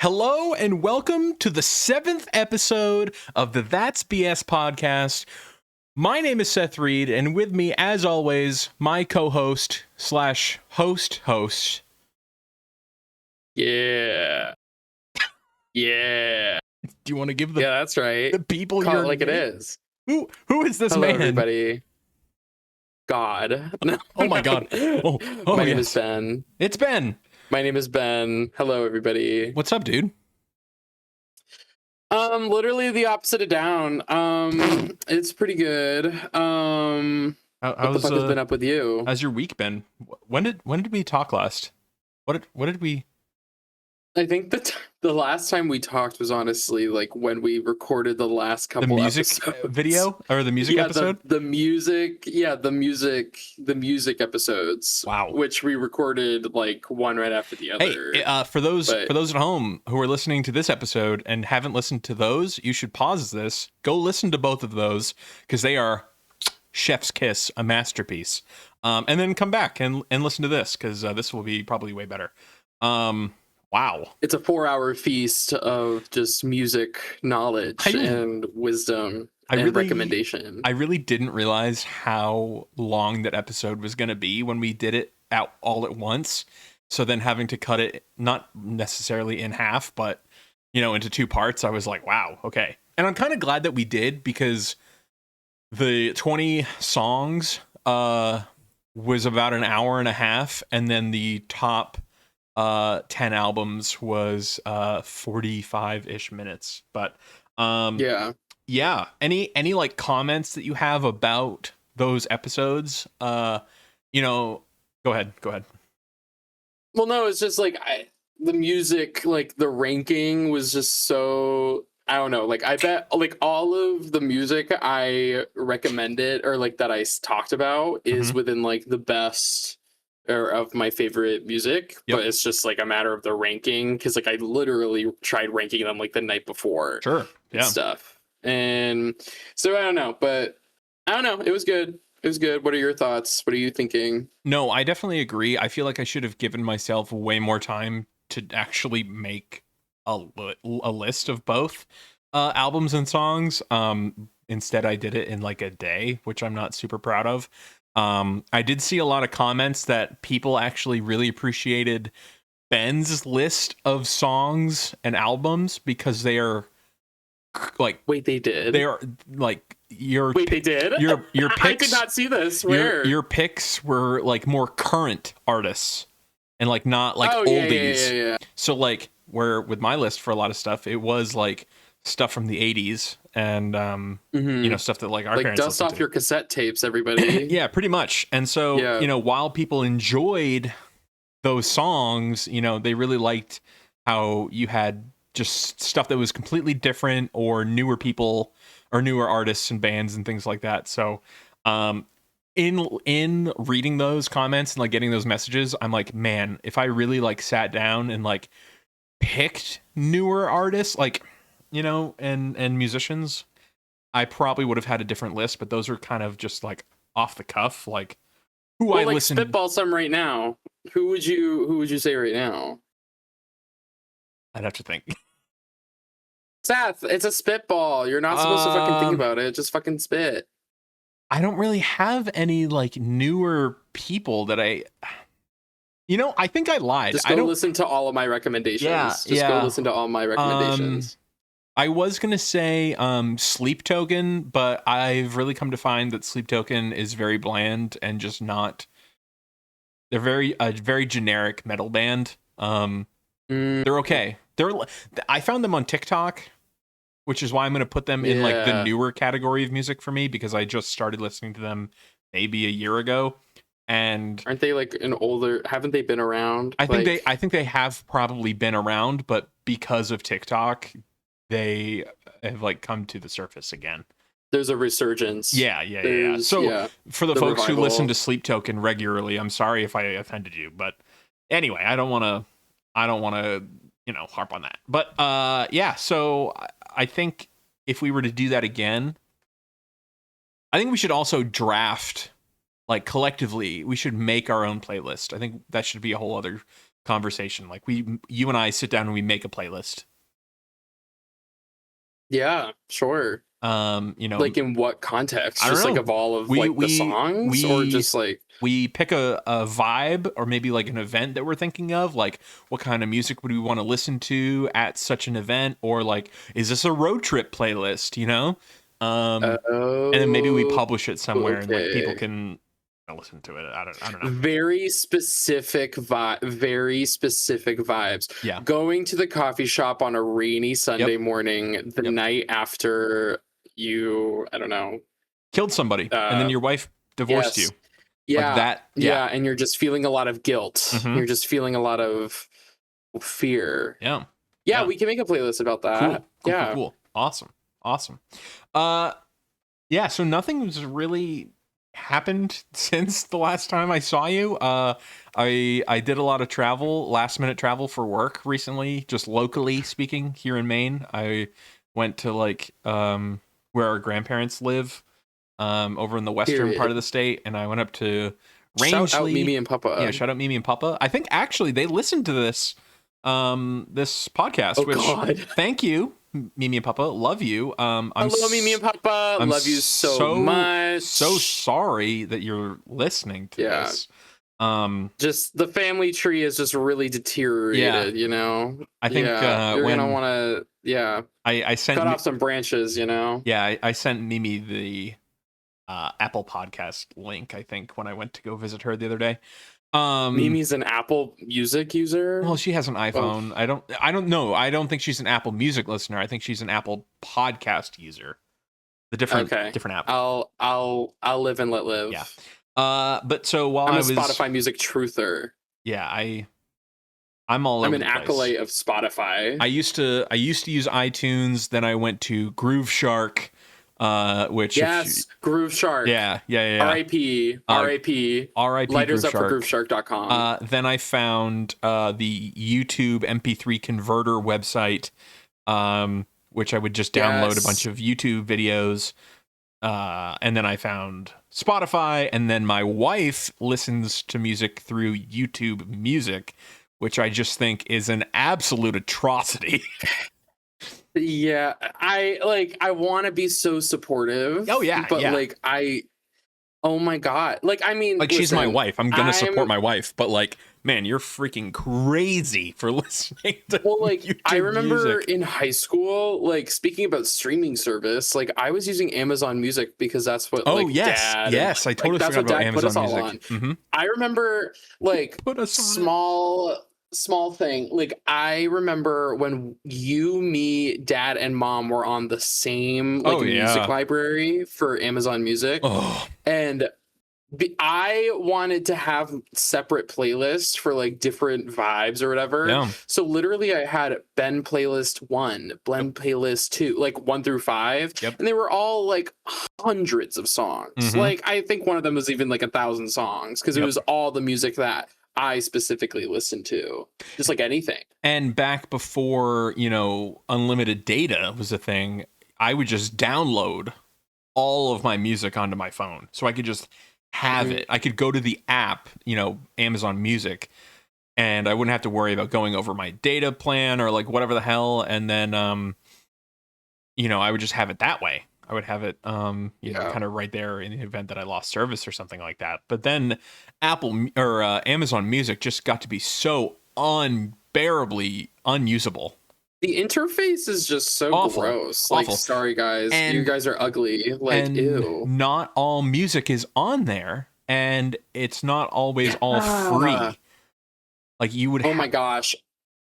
Hello and welcome to the 7th episode of the That's BS podcast. My name is Seth Reed, and with me, as always, my co-host slash host. Yeah. Yeah. Do you want to give That's right. the people Call your it like name? it is. Who is this Hello, man? everybody. God. No. Oh my God. Oh, My name yes. is Ben. It's Ben. My name is Ben. Hello, everybody. What's up, dude? Literally the opposite of down. It's pretty good. What the fuck has been up with you? How's your week been? When did we talk last? What did we? I think the last time we talked was honestly like when we recorded the last couple the music episodes. Video or the music episode? The music episodes. Wow. Which we recorded like one right after the other. Hey, for those at home who are listening to this episode and haven't listened to those, you should pause this, go listen to both of those because they are chef's kiss, a masterpiece. And then come back and listen to this because this will be probably way better. Wow. It's a 4-hour feast of just music knowledge and wisdom and recommendation. I really didn't realize how long that episode was going to be when we did it out all at once. So then having to cut it, not necessarily in half, but, into 2 parts, I was like, wow, okay. And I'm kind of glad that we did because the 20 songs was about an hour and a half. And then the top 10 albums was 45-ish minutes. But yeah. Any like comments that you have about those episodes? Go ahead. Well, no, it's just like the music, like the ranking was just so, I don't know. Like I bet like all of the music I recommended or like that I talked about is within like the best or of my favorite music, but it's just like a matter of the ranking because like I literally tried ranking them like the night before. Sure. Yeah. And stuff. And so I don't know, but I don't know. It was good. What are your thoughts? What are you thinking? No, I definitely agree. I feel like I should have given myself way more time to actually make a list of both albums and songs. Instead, I did it in like a day, which I'm not super proud of. I did see a lot of comments that people actually really appreciated Ben's list of songs and albums because they are like... Wait, they did? They are like... they did? Your picks... I did not see this. Where? Your picks were like more current artists and like not like oldies. Yeah. So like where with my list for a lot of stuff, it was like stuff from the 80s and stuff that like our parents dust off your cassette tapes, everybody. Yeah, pretty much. And so while people enjoyed those songs, they really liked how you had just stuff that was completely different or newer people or newer artists and bands and things like that. So in reading those comments and like getting those messages, I'm like, man, if I really like sat down and like picked newer artists like and musicians, I probably would have had a different list, but those are kind of just like off the cuff, like who I listen. Spitball some right now. Who would you say right now? I'd have to think. Seth, it's a spitball. You're not supposed to fucking think about it. Just fucking spit. I don't really have any like newer people that I think I lied. Just go listen to all of my recommendations. Go listen to all my recommendations. I was going to say Sleep Token, but I've really come to find that Sleep Token is very bland and just not... They're a very generic metal band. They're okay. I found them on TikTok, which is why I'm going to put them in like the newer category of music for me because I just started listening to them maybe a year ago. And aren't they like an older? Haven't they been around? I think they have probably been around, but because of TikTok, they have like come to the surface again. There's a resurgence. Yeah. So for the folks who listen to Sleep Token regularly, I'm sorry if I offended you, but anyway, I don't want to harp on that. But so I think if we were to do that again, I think we should also draft, like collectively, we should make our own playlist. I think that should be a whole other conversation. Like you and I sit down and we make a playlist. Yeah, sure. You know, Like in what context? I don't Just like know. of all of We like the we songs, or we just like we pick a vibe or maybe like an event that we're thinking of, like what kind of music would we want to listen to at such an event, or like is this a road trip playlist, you know? And then maybe we oh, publish it somewhere and like people okay. can listen to it. I don't know. Very specific vibes. Yeah. Going to the coffee shop on a rainy Sunday Yep. morning, the Yep. night after you, I don't know. Killed somebody and then Uh, your wife divorced yes. you. Like Yeah. that. Yeah. Yeah. And you're just feeling a lot of guilt. Mm-hmm. You're just feeling a lot of fear. Yeah. Yeah, Yeah. we can make a playlist about that. Yeah. Cool. Awesome. Awesome. Uh, yeah. So nothing's really happened since the last time I saw you. I did a lot of travel, last minute travel for work recently, just locally speaking here in Maine. I went to like where our grandparents live, over in the western part of Period. the state, and I went up to Shout out Rangeley. Mimi and Yeah, Papa. shout out Mimi and Papa. I think actually they listened to this podcast, Oh which God. thank you, Mimi and Papa. Love you. Hello, Mimi and Papa. I'm Love you so much. so sorry that you're listening to Yeah. this. Just the family tree is just really deteriorated, Yeah. you know? I think You're when gonna wanna I sent cut off some branches, you know? yeah, I sent Mimi the Apple Podcast link, I think, when I went to go visit her the other day. Mimi's an Apple Music user. Well, she has an Oh, iPhone. I don't know. I don't think she's an Apple Music listener. I think she's an Apple Podcast user. The different okay. app. I'll live and let live. Yeah. But so while I'm I a was Spotify music truther. yeah, I'm all I'm over an the place. acolyte of Spotify. I used to use iTunes, then I went to Groove Shark, which yes, Groove Shark. yeah. R.I.P. R.I.P. R.I.P. Lighters Groove up for Shark. GrooveShark.com. Then I found the YouTube MP3 converter website, which I would just download a bunch of YouTube videos. And then I found Spotify, and then my wife listens to music through YouTube Music, which I just think is an absolute atrocity. Yeah, I want to be so supportive. Oh yeah, but yeah. Oh my God. Like, I mean, like, she's my wife. I'm gonna support my wife, but like, man, you're freaking crazy for listening to like YouTube I remember music. in high school, like speaking about streaming service, like I was using Amazon Music because that's what Dad yes, I totally that's forgot what about Dad put us Amazon all Music. on. Mm-hmm. I remember like Put us on small thing. Like I remember when you, me, Dad, and Mom were on the same music library for Amazon Music. Oh. And I wanted to have separate playlists for like different vibes or whatever. Yeah. So literally I had Ben playlist 1, Ben playlist 2, like 1 through 5. Yep. And they were all like hundreds of songs. Mm-hmm. Like I think one of them was even like 1,000 songs because it was all the music that I specifically listened to. Just like anything. And back before, unlimited data was a thing, I would just download all of my music onto my phone. So I could just have it. I could go to the app, Amazon Music, and I wouldn't have to worry about going over my data plan or like whatever the hell. And then, I would just have it that way. I would have it, kind of right there in the event that I lost service or something like that. But then Apple or Amazon Music just got to be so unbearably unusable. The interface is just so awful. Gross. Awful. Like, sorry guys, you guys are ugly. Like, ew. Not all music is on there, and it's not always all free. Like you would. Oh my gosh.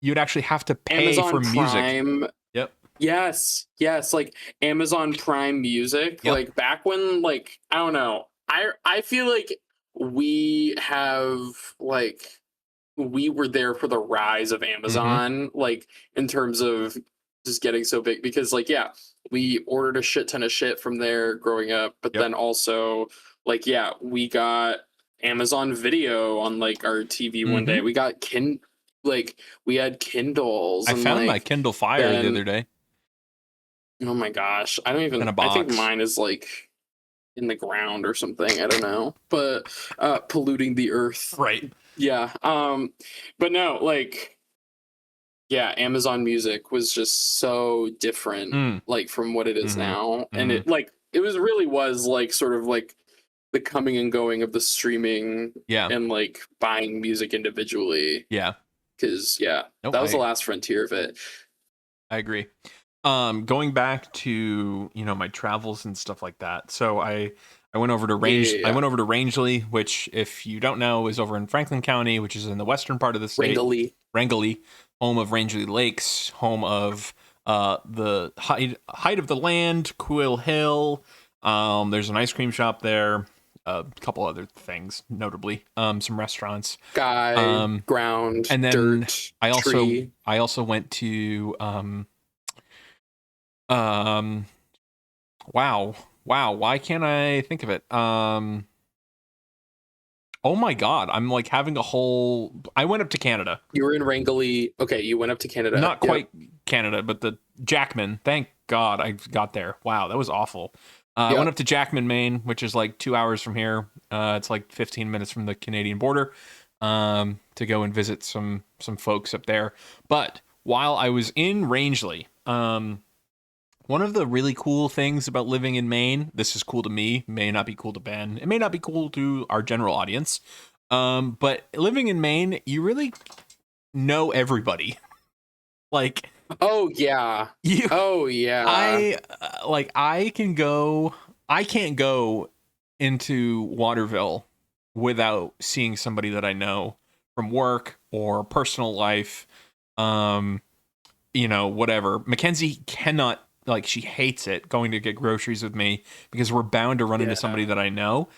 You'd actually have to pay Amazon for Prime, music. Yep. Yes. Like Amazon Prime Music. Yep. Like back when, like, I don't know. I feel like we were there for the rise of Amazon, like in terms of just getting so big because we ordered a shit ton of shit from there growing up, but then also we got Amazon Video on like our TV one day. We got we had Kindles. I found my Kindle Fire the other day. Oh my gosh. I don't even, in a box. I think mine is like in the ground or something. I don't know, but polluting the earth. Right. Yeah. But no, like, yeah, Amazon Music was just so different, Mm. like from what it is Mm-hmm. now, and Mm-hmm. it was really was like sort of like the coming and going of the streaming Yeah. and like buying music individually. Yeah. Because yeah, Nope. that was the last frontier of it. I agree. Going back to, my travels and stuff like that. So I went over to Yeah, yeah, I yeah. went over to Rangeley, which, if you don't know, is over in Franklin County, which is in the western part of the state. Rangeley, home of Rangeley Lakes, home of the height of the land, Quill Hill. There's an ice cream shop there, a couple other things, notably some restaurants. Sky, ground, And then dirt, I tree. also went to um wow, why can't I think of it? Oh my god, I'm like having a whole I went up to Canada. You were in Rangeley. Okay, you went up to Canada. Not Yep. quite Canada, but the Jackman. Thank God I got there. Wow, that was awful. I Yep. went up to Jackman, Maine, which is like 2 hours from here. It's like 15 minutes from the Canadian border. To go and visit some folks up there. But while I was in Rangeley, one of the really cool things about living in Maine, this is cool to me, may not be cool to Ben, it may not be cool to our general audience, but living in Maine, you really know everybody. Like, Oh yeah. you, Oh yeah. I can't go into Waterville without seeing somebody that I know from work or personal life. Whatever. Mackenzie cannot, like, she hates it going to get groceries with me because we're bound to run into somebody that I know.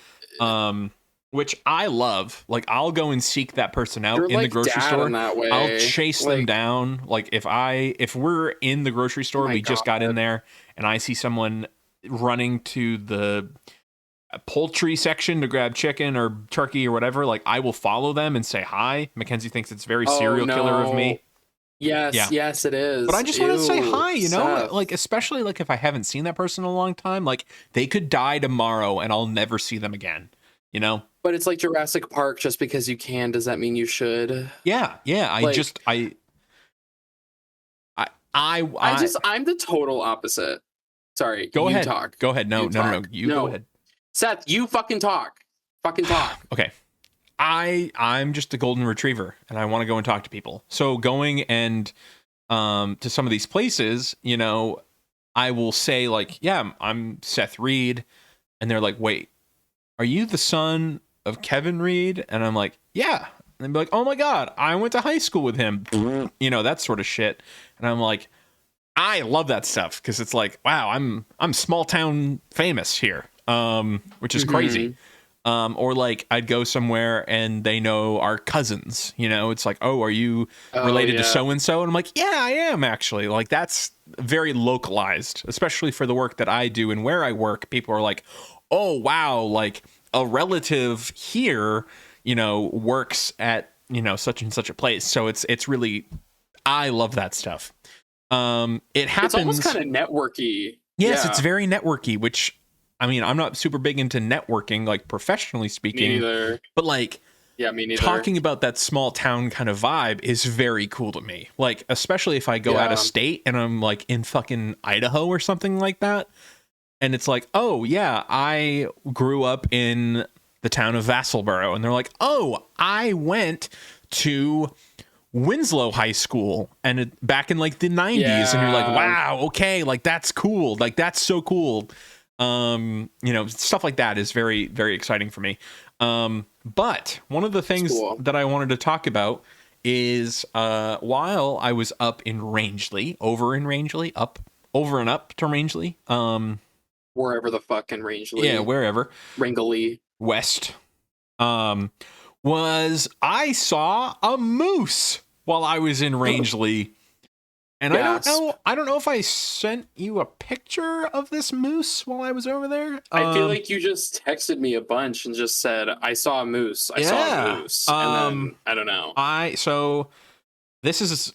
Which I love. Like, I'll go and seek that person out You're in the like grocery dad store. in that way. I'll chase them Like, down. Like, if we're in the grocery store, my we just got in God. there, and I see someone running to the poultry section to grab chicken or turkey or whatever, like, I will follow them and say hi. Mackenzie thinks it's very Oh serial killer of me. no. Yes, Yeah. yes, it But I is. just want to say Ew, hi, like, Seth. especially like if I haven't seen that person in a long time, like, they could die tomorrow and I'll never see them again, you know? But it's like Jurassic Park. Just because you can, does that mean you should? Yeah, yeah. Like, I I'm the total opposite. Sorry, go you ahead. talk. Go ahead. No, You no, no, no. talk. You go No, ahead. Seth, you fucking talk. Fucking talk. Okay. I'm just a golden retriever and I want to go and talk to people. So going and to some of these places, I will say, like, yeah, I'm Seth Reed, and they're like, wait, are you the son of Kevin Reed? And I'm like, yeah. And they'd be like, oh my God, I went to high school with him. That sort of shit. And I'm like, I love that stuff because it's like, wow, I'm small town famous here, which is crazy. Or like I'd go somewhere and they know our cousins. It's like, oh, are you related to so and so? And I'm like, yeah, I am actually. Like, that's very localized, especially for the work that I do and where I work. People are like, oh wow, like a relative here, works at such and such a place. So it's really, I love that stuff. It happens. It's almost kind of networky. Yes, Yeah. it's very networky, which, I mean, I'm not super big into networking, like, professionally speaking. Me neither. But like, Yeah, me neither. talking about that small town kind of vibe is very cool to me. Like, especially if I go out of state and I'm like in fucking Idaho or something like that. And it's like, oh yeah, I grew up in the town of Vassalboro. And they're like, oh, I went to Winslow High School and back in like the 90s. And you're like, wow, okay, like, that's cool. Like, that's so cool. Stuff like that is very, very exciting for me. But one of the things that I wanted to talk about is while I was up in Rangeley, over and up to Rangeley, wherever the fucking Rangeley. Yeah, wherever. Rangeley. West. Was I saw a moose while I was in Rangeley. And I don't know if I sent you a picture of this moose while I was over there. I feel like you just texted me a bunch and just said, I saw a moose. I saw a moose. And then, I don't know. So this is,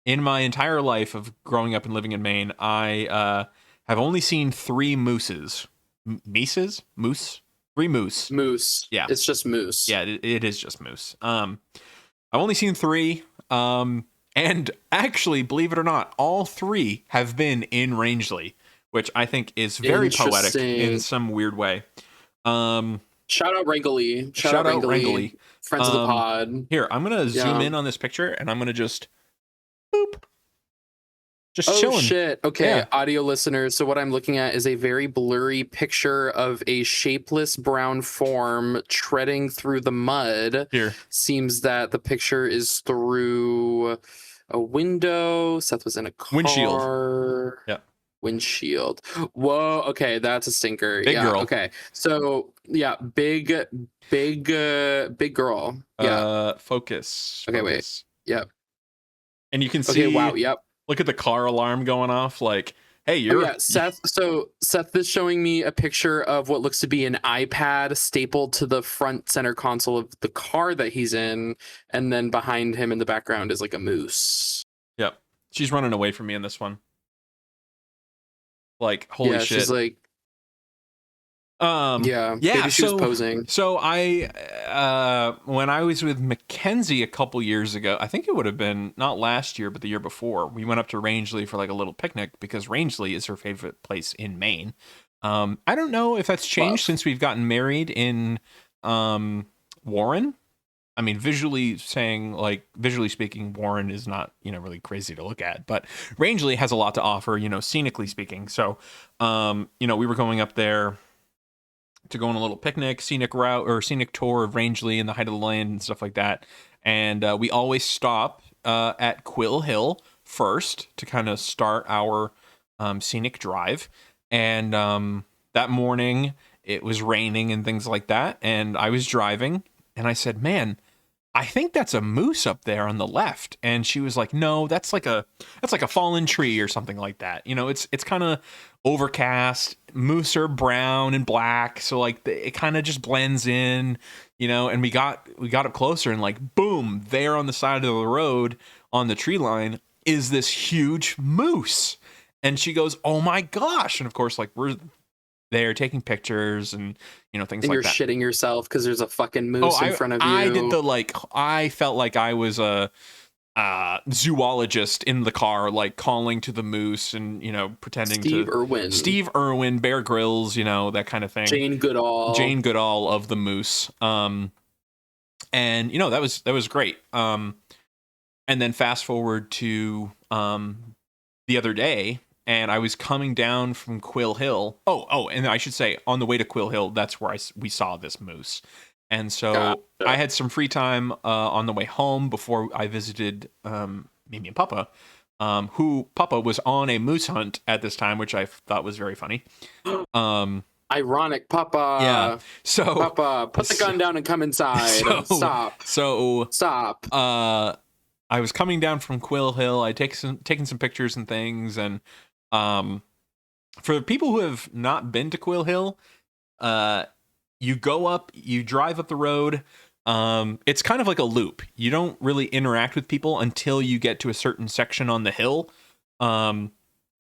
in my entire life of growing up and living in Maine, I have only seen 3 mooses moose, 3 moose. Moose. Yeah, It's just moose. yeah, it is just moose. I've only seen 3. And actually, believe it or not, all 3 have been in Rangeley, which I think is very poetic in Interesting. some weird way. Um, Shout out Rangley. Shout out Shout out Rangley. Rangeley. Friends of the pod. Here, I'm gonna zoom Yeah. in on this picture, and I'm gonna just boop, just Oh chilling. shit. Okay, Yeah. audio listeners. So what I'm looking at is a very blurry picture of a shapeless brown form treading through the mud. Here, Seems that the picture is through a window. Seth was in a windshield. car. Yeah, Windshield. Whoa. Okay, that's a stinker. big Yeah. girl. Okay. So yeah, big girl. Yeah. Focus, Okay. Wait. focus. Yep. And you can Okay. see, Wow. Yep. look at the car alarm going off. Like, hey, Oh you're yeah, Seth. So Seth is showing me a picture of what looks to be an iPad stapled to the front center console of the car that he's in, and then behind him in the background is like a moose. Yep. She's running away from me in this one. Like, holy Yeah, shit. she's like, yeah, yeah, maybe she was posing. So I when I was with Mackenzie a couple years ago, I think it would have been not last year but the year before, we went up to Rangeley for like a little picnic because Rangeley is her favorite place in Maine. I don't know if that's changed since we've gotten married in Warren. I mean, visually speaking, Warren is not, really crazy to look at, but Rangeley has a lot to offer, scenically speaking. So, we were going up there to go on a little picnic, scenic route or scenic tour of Rangeley and the height of the land and stuff like that. And we always stop at Quill Hill first to kind of start our scenic drive. And that morning it was raining and things like that. And I was driving and I said, man, I think that's a moose up there on the left. And she was like, no, that's like a fallen tree or something like that. It's kind of overcast. Moose are brown and black, so like it kind of just blends in, and we got up closer and like boom, there on the side of the road on the tree line is this huge moose. And she goes, oh my gosh. And of course, like we're there taking pictures and things And like you're that. shitting yourself because there's a fucking moose in front of you. I did I felt like I was a zoologist in the car, like calling to the moose and pretending Steve Irwin, Bear Grylls, that kind of thing. Jane Goodall of the moose. And that was great. And then fast forward to the other day, and I was coming down from Quill Hill. Oh, and I should say, on the way to Quill Hill, that's where we saw this moose. And so Gotcha. I had some free time on the way home before I visited Mimi and Papa, who Papa was on a moose hunt at this time, which I thought was very funny. Ironic, Papa. Yeah. So Papa, put the gun down and come inside. Stop. Stop. I was coming down from Quill Hill. I taking some pictures and things, and for people who have not been to Quill Hill, you drive up the road. It's kind of like a loop. You don't really interact with people until you get to a certain section on the hill. So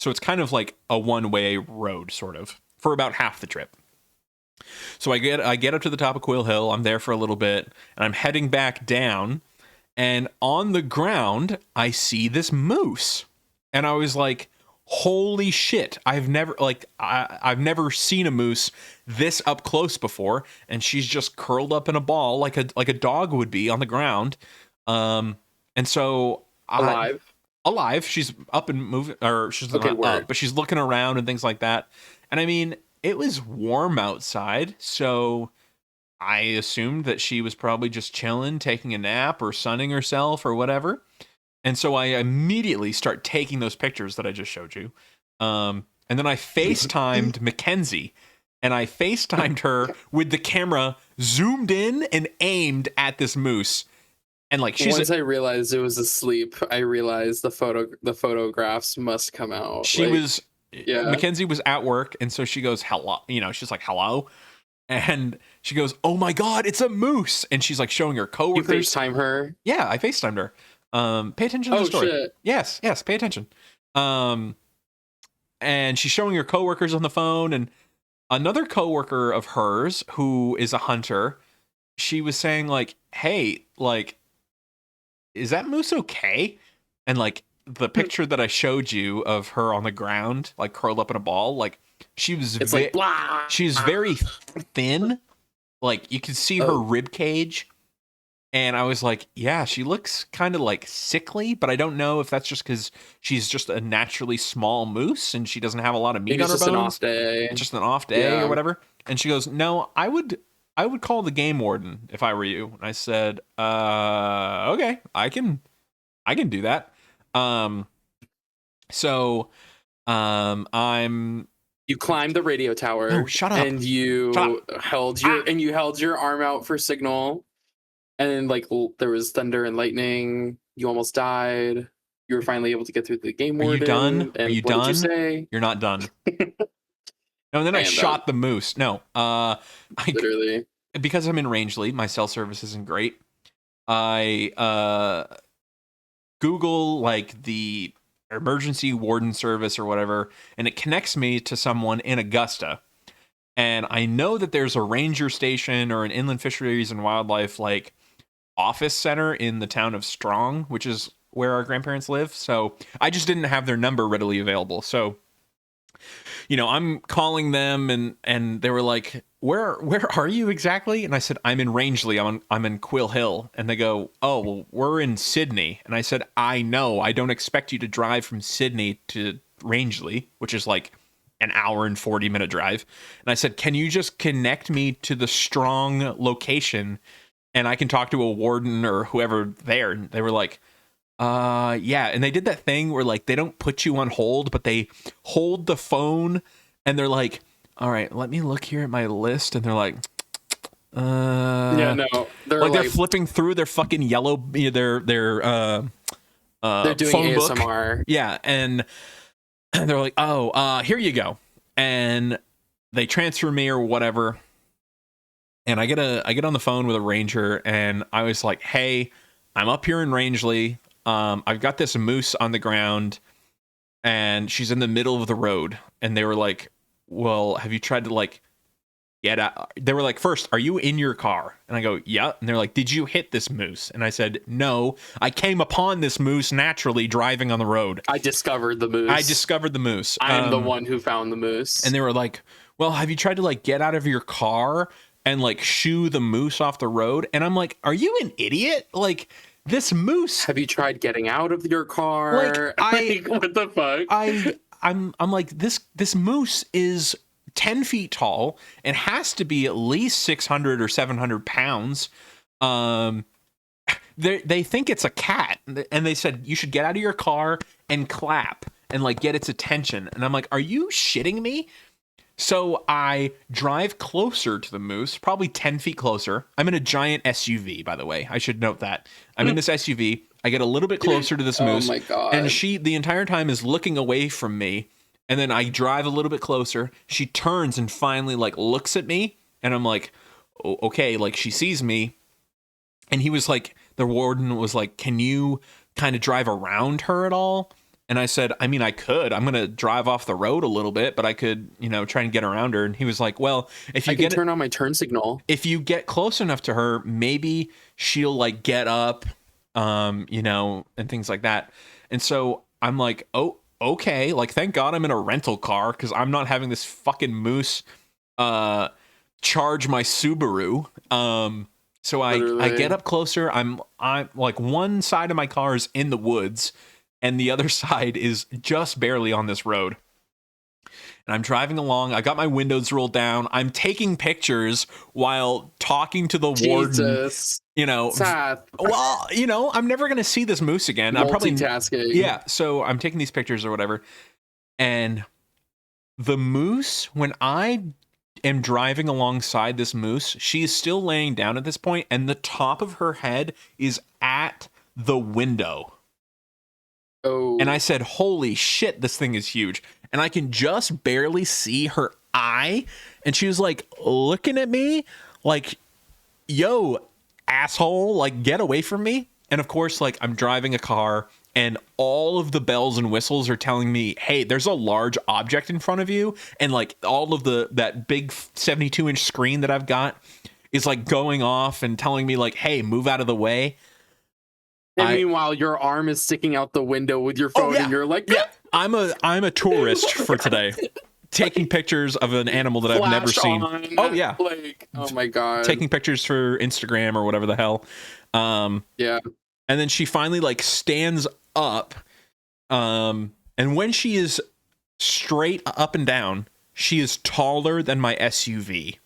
it's kind of like a one-way road, sort of, for about half the trip. So I get up to the top of Quill Hill. I'm there for a little bit, and I'm heading back down. And on the ground, I see this moose, and I was like, holy shit, I've never seen a moose this up close before, and she's just curled up in a ball like a dog would be on the ground. And so alive, she's up and moving, or she's not up, but she's looking around and things like that. And I mean, it was warm outside, so I assumed that she was probably just chilling, taking a nap or sunning herself or whatever. And so I immediately start taking those pictures that I just showed you. And then I FaceTimed Mackenzie, and I FaceTimed her with the camera zoomed in and aimed at this moose. And like once I realized it was asleep, I realized the photographs must come out. Mackenzie was at work, and so she goes, hello, she's like, hello. And she goes, oh my God, it's a moose. And she's like showing her coworkers. You FaceTime her? Yeah, I FaceTimed her. Pay attention to the story. Shit. Yes, pay attention. And she's showing her coworkers on the phone, and Another coworker of hers who is a hunter, she was saying like, "Hey, like, is that moose okay?" And like the picture that I showed you of her on the ground, like curled up in a ball, like she was It's like blah. she's very thin, like you can see her Oh, rib cage. And I was like, yeah, she looks kind of like sickly, but I don't know if that's just because she's just a naturally small moose and she doesn't have a lot of meat maybe on it's her just an bones. off day. It's just an off day or Yeah. whatever. And she goes, no, I would call the game warden if I were you. And I said, okay, I can do that. Um, so, I'm, You climbed the radio no, tower shut up, and shut up. Ah, you held your arm out for signal, and then like there was thunder and lightning. You almost died. You were finally able to get through the game are you done? warden. Are And you what did you done? say? You're not done. No, and then I I am done. shot the moose. No, I Literally. because I'm in Rangeley, my cell service isn't great. I Google like the emergency warden service or whatever, and it connects me to someone in Augusta. And I know that there's a ranger station or an inland fisheries and wildlife like office center in the town of Strong, which is where our grandparents live. So I just didn't have their number readily available. So I'm calling them and they were like, where are you exactly? And I said, I'm in Rangeley. I'm in Quill Hill. And they go, oh, well, we're in Sydney. And I said, I know. I don't expect you to drive from Sydney to Rangeley, which is like an hour and 40-minute drive. And I said, can you just connect me to the Strong location and I can talk to a warden or whoever there? And they were like, yeah, and they did that thing where like they don't put you on hold, but they hold the phone and they're like, all right, let me look here at my list, and they're like, Yeah, no, they're flipping through their fucking yellow they're doing phone book. ASMR. Yeah, and they're like, oh, here you go, and they transfer me or whatever, and I get on the phone with a ranger, and I was like, hey, I'm up here in Rangeley. I've got this moose on the ground and she's in the middle of the road. And they were like, well, have you tried to like get out? They were like, first, are you in your car? And I go, yeah. And they're like, did you hit this moose? And I said, no, I came upon this moose naturally driving on the road. I discovered the moose. I'm the one who found the moose. And they were like, well, have you tried to like get out of your car and like shoo the moose off the road? And I'm like, are you an idiot? Like, this moose. Have you tried getting out of your car? Like, what the fuck? I'm like, this moose is 10 feet tall and has to be at least 600 or 700 pounds. They think it's a cat, and they said you should get out of your car and clap and like get its attention. And I'm like, are you shitting me? So I drive closer to the moose, probably 10 feet closer. I'm in a giant SUV, by the way. I should note that. I'm in this SUV. I get a little bit closer to this moose. Oh my God. And she, the entire time, is looking away from me. And then I drive a little bit closer. She turns and finally, like, looks at me. And I'm like, okay, like, she sees me. And he was like, the warden was like, can you kind of drive around her at all? And I said, I mean, I could. I'm going to drive off the road a little bit, but I could, try and get around her. And he was like, well, if you turn on my turn signal. If you get close enough to her, maybe she'll like get up, and things like that. And so I'm like, oh, okay. Like, thank God I'm in a rental car because I'm not having this fucking moose charge my Subaru. So I get up closer. I'm like, one side of my car is in the woods and the other side is just barely on this road. And I'm driving along. I got my windows rolled down. I'm taking pictures while talking to the warden. Seth. Well, I'm never going to see this moose again. I'm probably multitasking. Yeah. So I'm taking these pictures or whatever. And the moose, when I am driving alongside this moose, she is still laying down at this point, and the top of her head is at the window. Oh. And I said, holy shit, this thing is huge. And I can just barely see her eye. And she was like looking at me like, yo, asshole, like, get away from me. And of course, like, I'm driving a car and all of the bells and whistles are telling me, hey, there's a large object in front of you, and like all of that big 72-inch screen that I've got is like going off and telling me like, hey, move out of the way. And meanwhile, your arm is sticking out the window with your phone, and you're like, yeah, I'm a tourist for today, taking pictures of an animal that I've never seen. Oh yeah, like, oh my god, taking pictures for Instagram or whatever the hell. Yeah. And then she finally like stands up, and when she is straight up and down, she is taller than my SUV.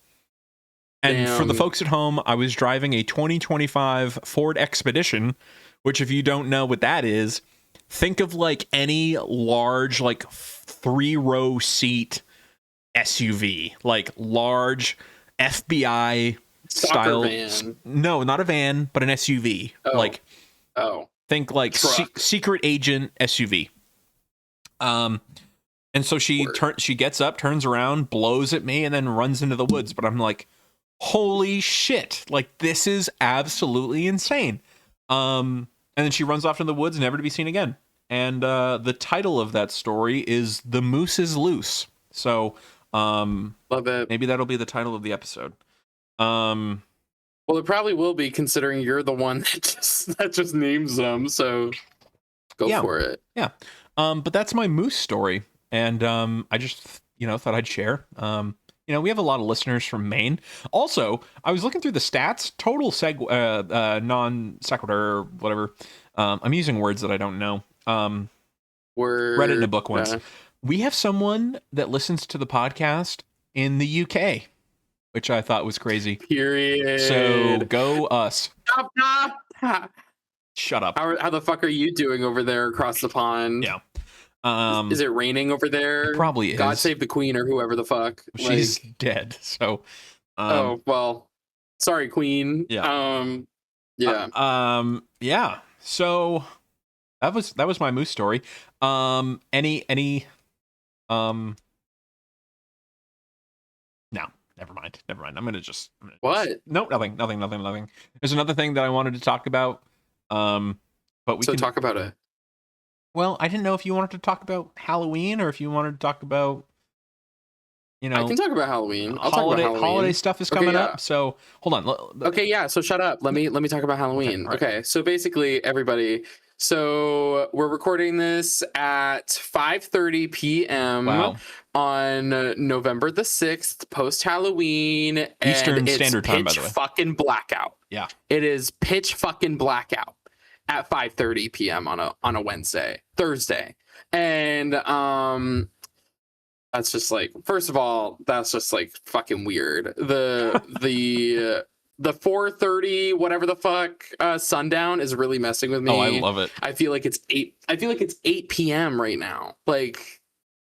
And for the folks at home, I was driving a 2025 Ford Expedition, which if you don't know what that is, think of like any large like 3-row seat SUV, like large FBI style van. No, not a van, but an SUV. Think like secret agent SUV. And so she gets up, turns around, blows at me, and then runs into the woods. But I'm like, holy shit! Like, this is absolutely insane. And then she runs off into the woods, never to be seen again. And the title of that story is "The Moose is Loose." So, love it. Maybe that'll be the title of the episode. Well, it probably will be, considering you're the one that just names them. So, go for it. Yeah. But that's my moose story, and I just thought I'd share. We have a lot of listeners from Maine. Also, I was looking through the stats, total non sequitur, whatever. I'm using words that I don't know. Read it in a book once. We have someone that listens to the podcast in the UK, which I thought was crazy. Period. So go us. Shut up. How the fuck are you doing over there across the pond? Yeah. Is it raining over there? It probably is. God save the queen, or whoever the fuck. She's dead. So. Oh well. Sorry, queen. Yeah. Yeah. Yeah. So that was my moose story. Any. No. Never mind. I'm gonna just. What? Nope. Nothing. There's another thing that I wanted to talk about. But we can talk about it. Well, I didn't know if you wanted to talk about Halloween or if you wanted to talk about, I can talk about Halloween. I'll talk about Halloween. Holiday stuff is coming up. So hold on. Okay, yeah. So shut up. Let me talk about Halloween. Okay. So basically, everybody. So we're recording this at 5:30 p.m. on November the 6th, post Halloween, Eastern Standard Time, by the way. Fucking blackout. Yeah. It is pitch fucking blackout at 5:30 p.m. on a Thursday. And that's just like, first of all, that's just like fucking weird. The 4:30 whatever the fuck sundown is really messing with me. Oh, I love it. I feel like it's 8 p.m. right now. Like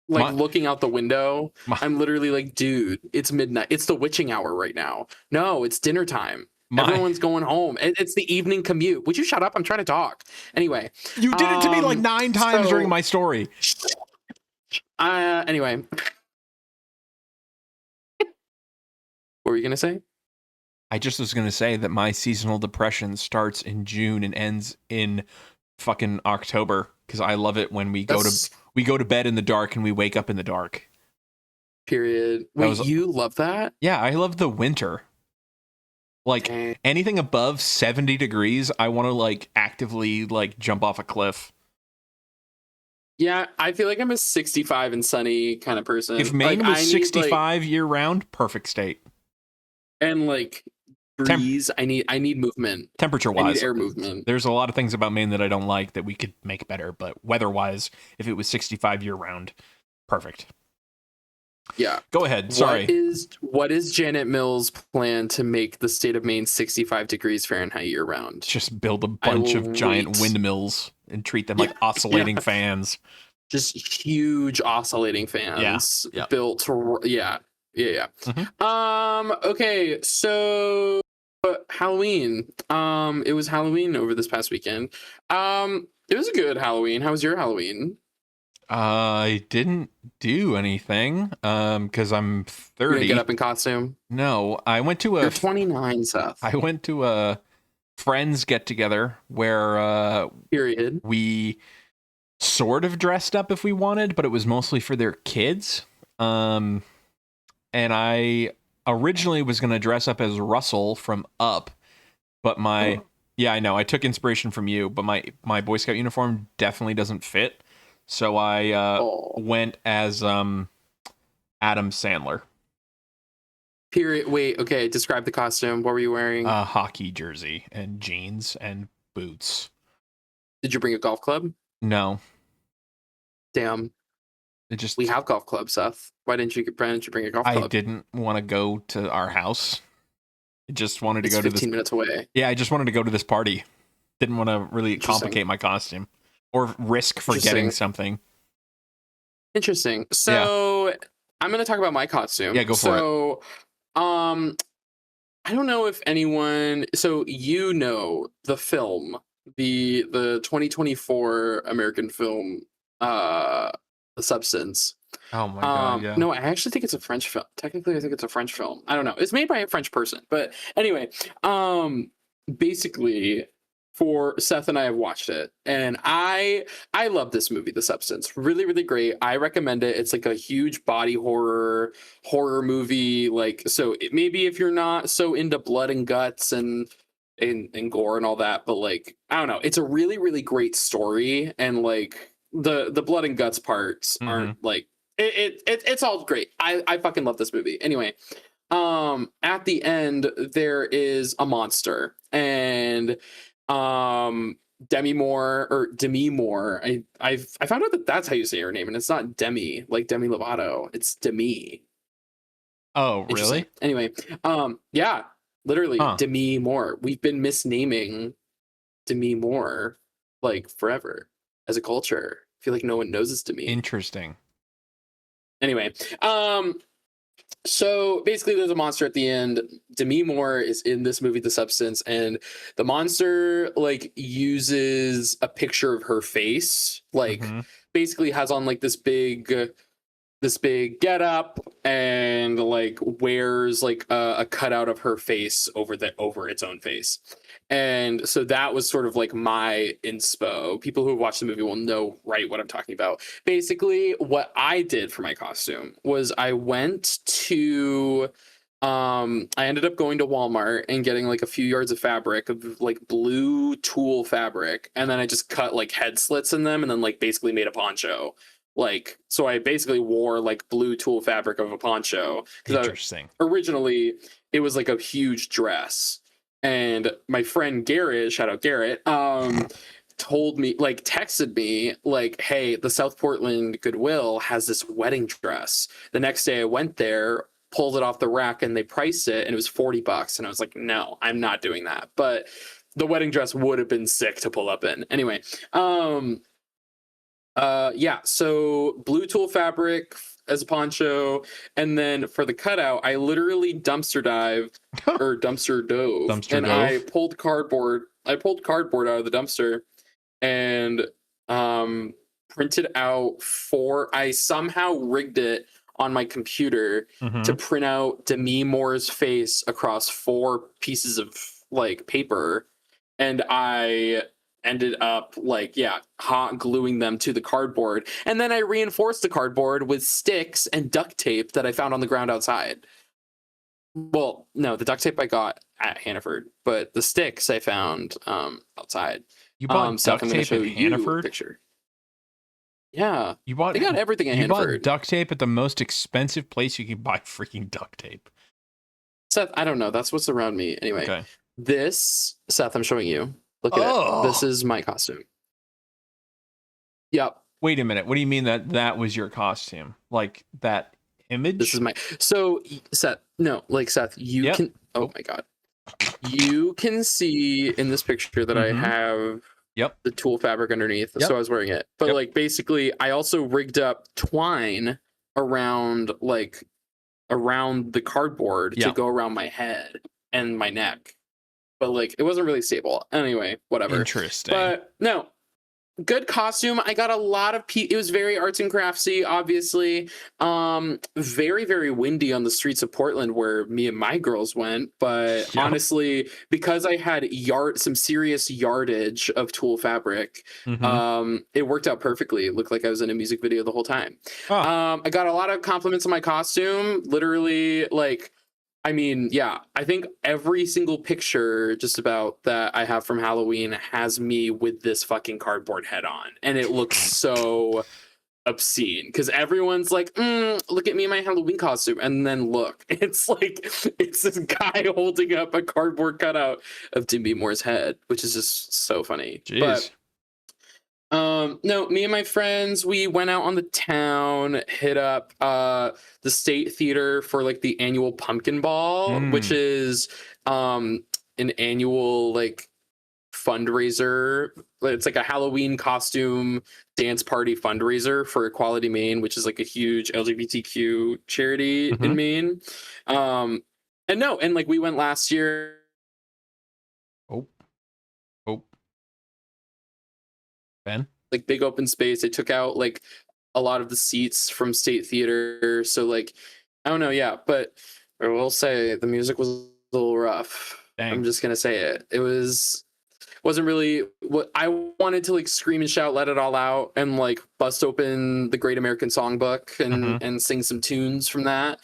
looking out the window, I'm literally like, dude, it's midnight. It's the witching hour right now. No, it's dinner time. Everyone's going home. It's the evening commute. Would you shut up? I'm trying to talk. Anyway. You did it to me like 9 times during my story. Anyway. What were you going to say? I just was going to say that my seasonal depression starts in June and ends in fucking October, because I love it when we go to bed in the dark and we wake up in the dark. Period. Wait, you love that? Yeah, I love the winter. Like anything above 70 degrees, I want to like actively like jump off a cliff. Yeah, I feel like I'm a 65 and sunny kind of person. If Maine was 65 year round, perfect state. And like breeze, I need movement. Temperature wise, I need air movement. There's a lot of things about Maine that I don't like that we could make better, but weather wise, if it was 65 year round, perfect. Yeah. Go ahead. Sorry. What is Janet Mills' plan to make the state of Maine 65 degrees Fahrenheit year round? Just build a bunch of giant windmills and treat them like oscillating fans. Just huge oscillating fans built. Yeah. Mm-hmm. Okay. So Halloween. It was Halloween over this past weekend. It was a good Halloween. How was your Halloween? I didn't do anything because I'm 30. You didn't get up in costume? No, I went to You're 29, Seth. I went to a friends get together where Period. we sort of dressed up if we wanted, but it was mostly for their kids. And I originally was going to dress up as Russell from Up, but yeah, I know, I took inspiration from you, but my Boy Scout uniform definitely doesn't fit. So I Oh. went as Adam Sandler. Period. Wait. Okay. Describe the costume. What were you wearing? A hockey jersey and jeans and boots. Did you bring a golf club? No, Damn. it just We have golf clubs, Seth. Why didn't you bring a golf I club? didn't want to go to our house. I just wanted to It's go to this. 15 minutes away. Yeah, I just wanted to go to this party. Didn't want to really complicate my costume or risk forgetting something. Interesting. So I'm going to talk about my costume. Yeah, go for it. I don't know if anyone. So you know the film, the 2024 American film, The Substance. Oh my god, yeah. No, I actually think it's a French film. Technically, I think it's a French film. I don't know. It's made by a French person, but anyway, basically, for Seth and I have watched it, and I love this movie, The Substance. Really, really great. I recommend it. It's like a huge body horror movie. Like, so maybe if you're not so into blood and guts and gore and all that, but like, I don't know, it's a really, really great story, and like the blood and guts parts aren't like it's all great. I fucking love this movie. Anyway, at the end there is a monster, and Demi Moore. I found out that that's how you say her name, and it's not Demi like Demi Lovato. It's Demi. Oh, really? Anyway, yeah, literally Demi Moore. We've been misnaming Demi Moore like forever as a culture. I feel like no one knows it's Demi. Interesting. Anyway, so basically there's a monster at the end. Demi Moore is in this movie, The Substance, and the monster like uses a picture of her face, like basically has on like this big get up, and like wears like a cutout of her face over its own face. And so that was sort of like my inspo. People who have watched the movie will know right what I'm talking about. Basically, what I did for my costume was I went to I ended up going to Walmart and getting like a few yards of fabric, of like blue tulle fabric, and then I just cut like head slits in them and then like basically made a poncho. Like, so I basically wore like blue tulle fabric of a poncho. Interesting. Originally, it was like a huge dress. And my friend Garrett, shout out Garrett, told me, like, texted me, like, hey, the South Portland Goodwill has this wedding dress. The next day I went there, pulled it off the rack, and they priced it, and it was $40. And I was like, no, I'm not doing that. But the wedding dress would have been sick to pull up in. Anyway, yeah, so blue tulle fabric as a poncho, and then for the cutout I literally dumpster dived or dumpster dove I pulled cardboard out of the dumpster and printed out I somehow rigged it on my computer to print out Demi Moore's face across 4 pieces of like paper, and I ended up like hot gluing them to the cardboard, and then I reinforced the cardboard with sticks and duct tape that I found on the ground outside. Well, no, the duct tape I got at Hannaford, but the sticks I found outside. You bought duct tape at Hannaford? Picture. Yeah, they got everything at Hannaford. You bought duct tape at the most expensive place you can buy freaking duct tape. Seth, I don't know. That's what's around me. Anyway, okay. This, Seth, I'm showing you. Look at it. This is my costume. Yep. Wait a minute. What do you mean that was your costume? Like that image? This is my. So Seth, you can. Oh my god. You can see in this picture that I have the tulle fabric underneath. So I was wearing it. But like basically I also rigged up twine around the cardboard to go around my head and my neck. But like it wasn't really stable. Anyway, whatever. Interesting. But no, good costume. I got a lot of it was very arts and craftsy, obviously. Very, very windy on the streets of Portland where me and my girls went. But Yep. honestly, because I had some serious yardage of tulle fabric, Mm-hmm. it worked out perfectly. It looked like I was in a music video the whole time. Oh, I got a lot of compliments on my costume. Literally, like, I mean, yeah, I think every single picture just about that I have from Halloween has me with this fucking cardboard head on. And it looks so obscene because everyone's like, look at me in my Halloween costume. And then look, it's like, it's this guy holding up a cardboard cutout of Dimby Moore's head, which is just so funny. jeez. But no, me and my friends, we went out on the town, hit up the state theater for like the annual pumpkin ball, which Mm. is an annual like fundraiser. It's like a Halloween costume dance party fundraiser for Equality Maine, which is like a huge LGBTQ charity Mm-hmm. in Maine. And no, and like we went last year, Oh, oh, Ben. like big open space. They took out like a lot of the seats from State Theater. So like, I don't know, yeah, but I will say the music was a little rough. I'm Dang. just gonna say it. It wasn't really what I wanted to like scream and shout, let it all out, and like bust open the Great American Songbook Mm-hmm. and sing some tunes from that.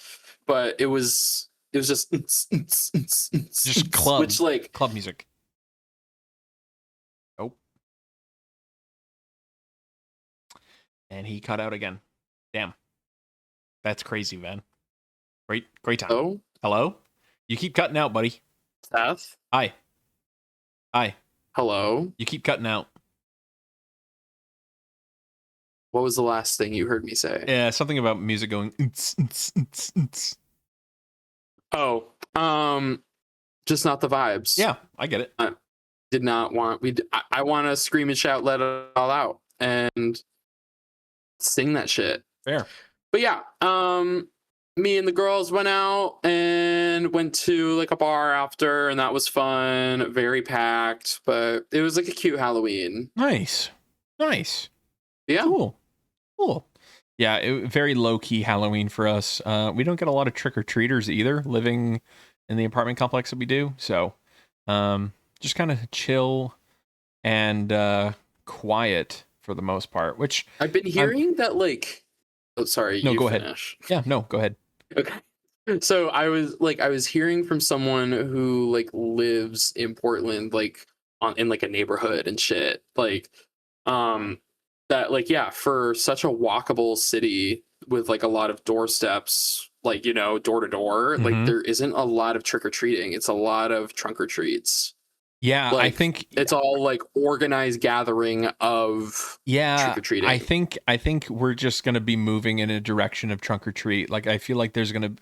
But it was just Just club, which like club music. Oh, and he cut out again. Damn, that's crazy, Ben. Great time. oh Hello? You keep cutting out, buddy. Seth, Hi. Hi. hello. You keep cutting out. What was the last thing you heard me say? Yeah, something about music going. Oh, just not the vibes. Yeah, I get it. Did not want I want to scream and shout, let it all out, and sing that shit. Fair. But yeah, me and the girls went out and went to like a bar after, and that was fun. Very packed, but it was like a cute Halloween. Nice. Nice. Yeah. Cool. Yeah, very low key Halloween for us. We don't get a lot of trick or treaters either, living in the apartment complex that we do. So, just kind of chill and quiet for the most part. Which I've been hearing that like. Oh, sorry. No, you go finish. ahead. Yeah, no, go ahead. Okay. So I was hearing from someone who like lives in Portland, like in like a neighborhood and shit, like that like yeah, for such a walkable city with like a lot of doorsteps, like you know, door to door, like Mhm. there isn't a lot of trick or treating. It's a lot of trunk or treats. Yeah, Like I think it's all like organized gathering of yeah, trick or treating. I think we're just gonna be moving in a direction of trunk or treat. Like I feel like there's gonna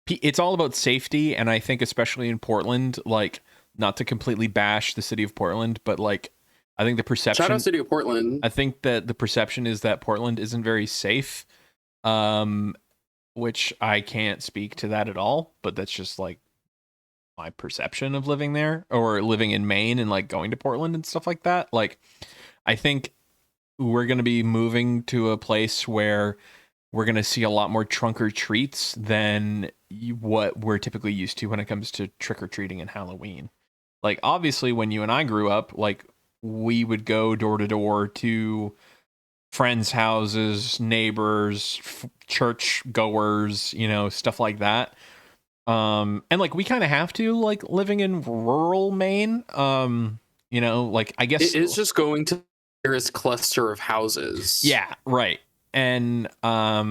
it's all about safety, and I think especially in Portland, like not to completely bash the city of Portland, but like I think the perception Shout out City of Portland. I think that the perception is that Portland isn't very safe. Which I can't speak to that at all, but that's just like my perception of living there or living in Maine and like going to Portland and stuff like that. Like I think we're going to be moving to a place where we're going to see a lot more trunk or treats than what we're typically used to when it comes to trick or treating and Halloween. Like obviously when you and I grew up, like we would go door to door to friends' houses, neighbors, church goers, you know, stuff like that. And like we kind of have to like living in rural Maine. You know, like I guess It is just going to the nearest cluster of houses. yeah, right. And I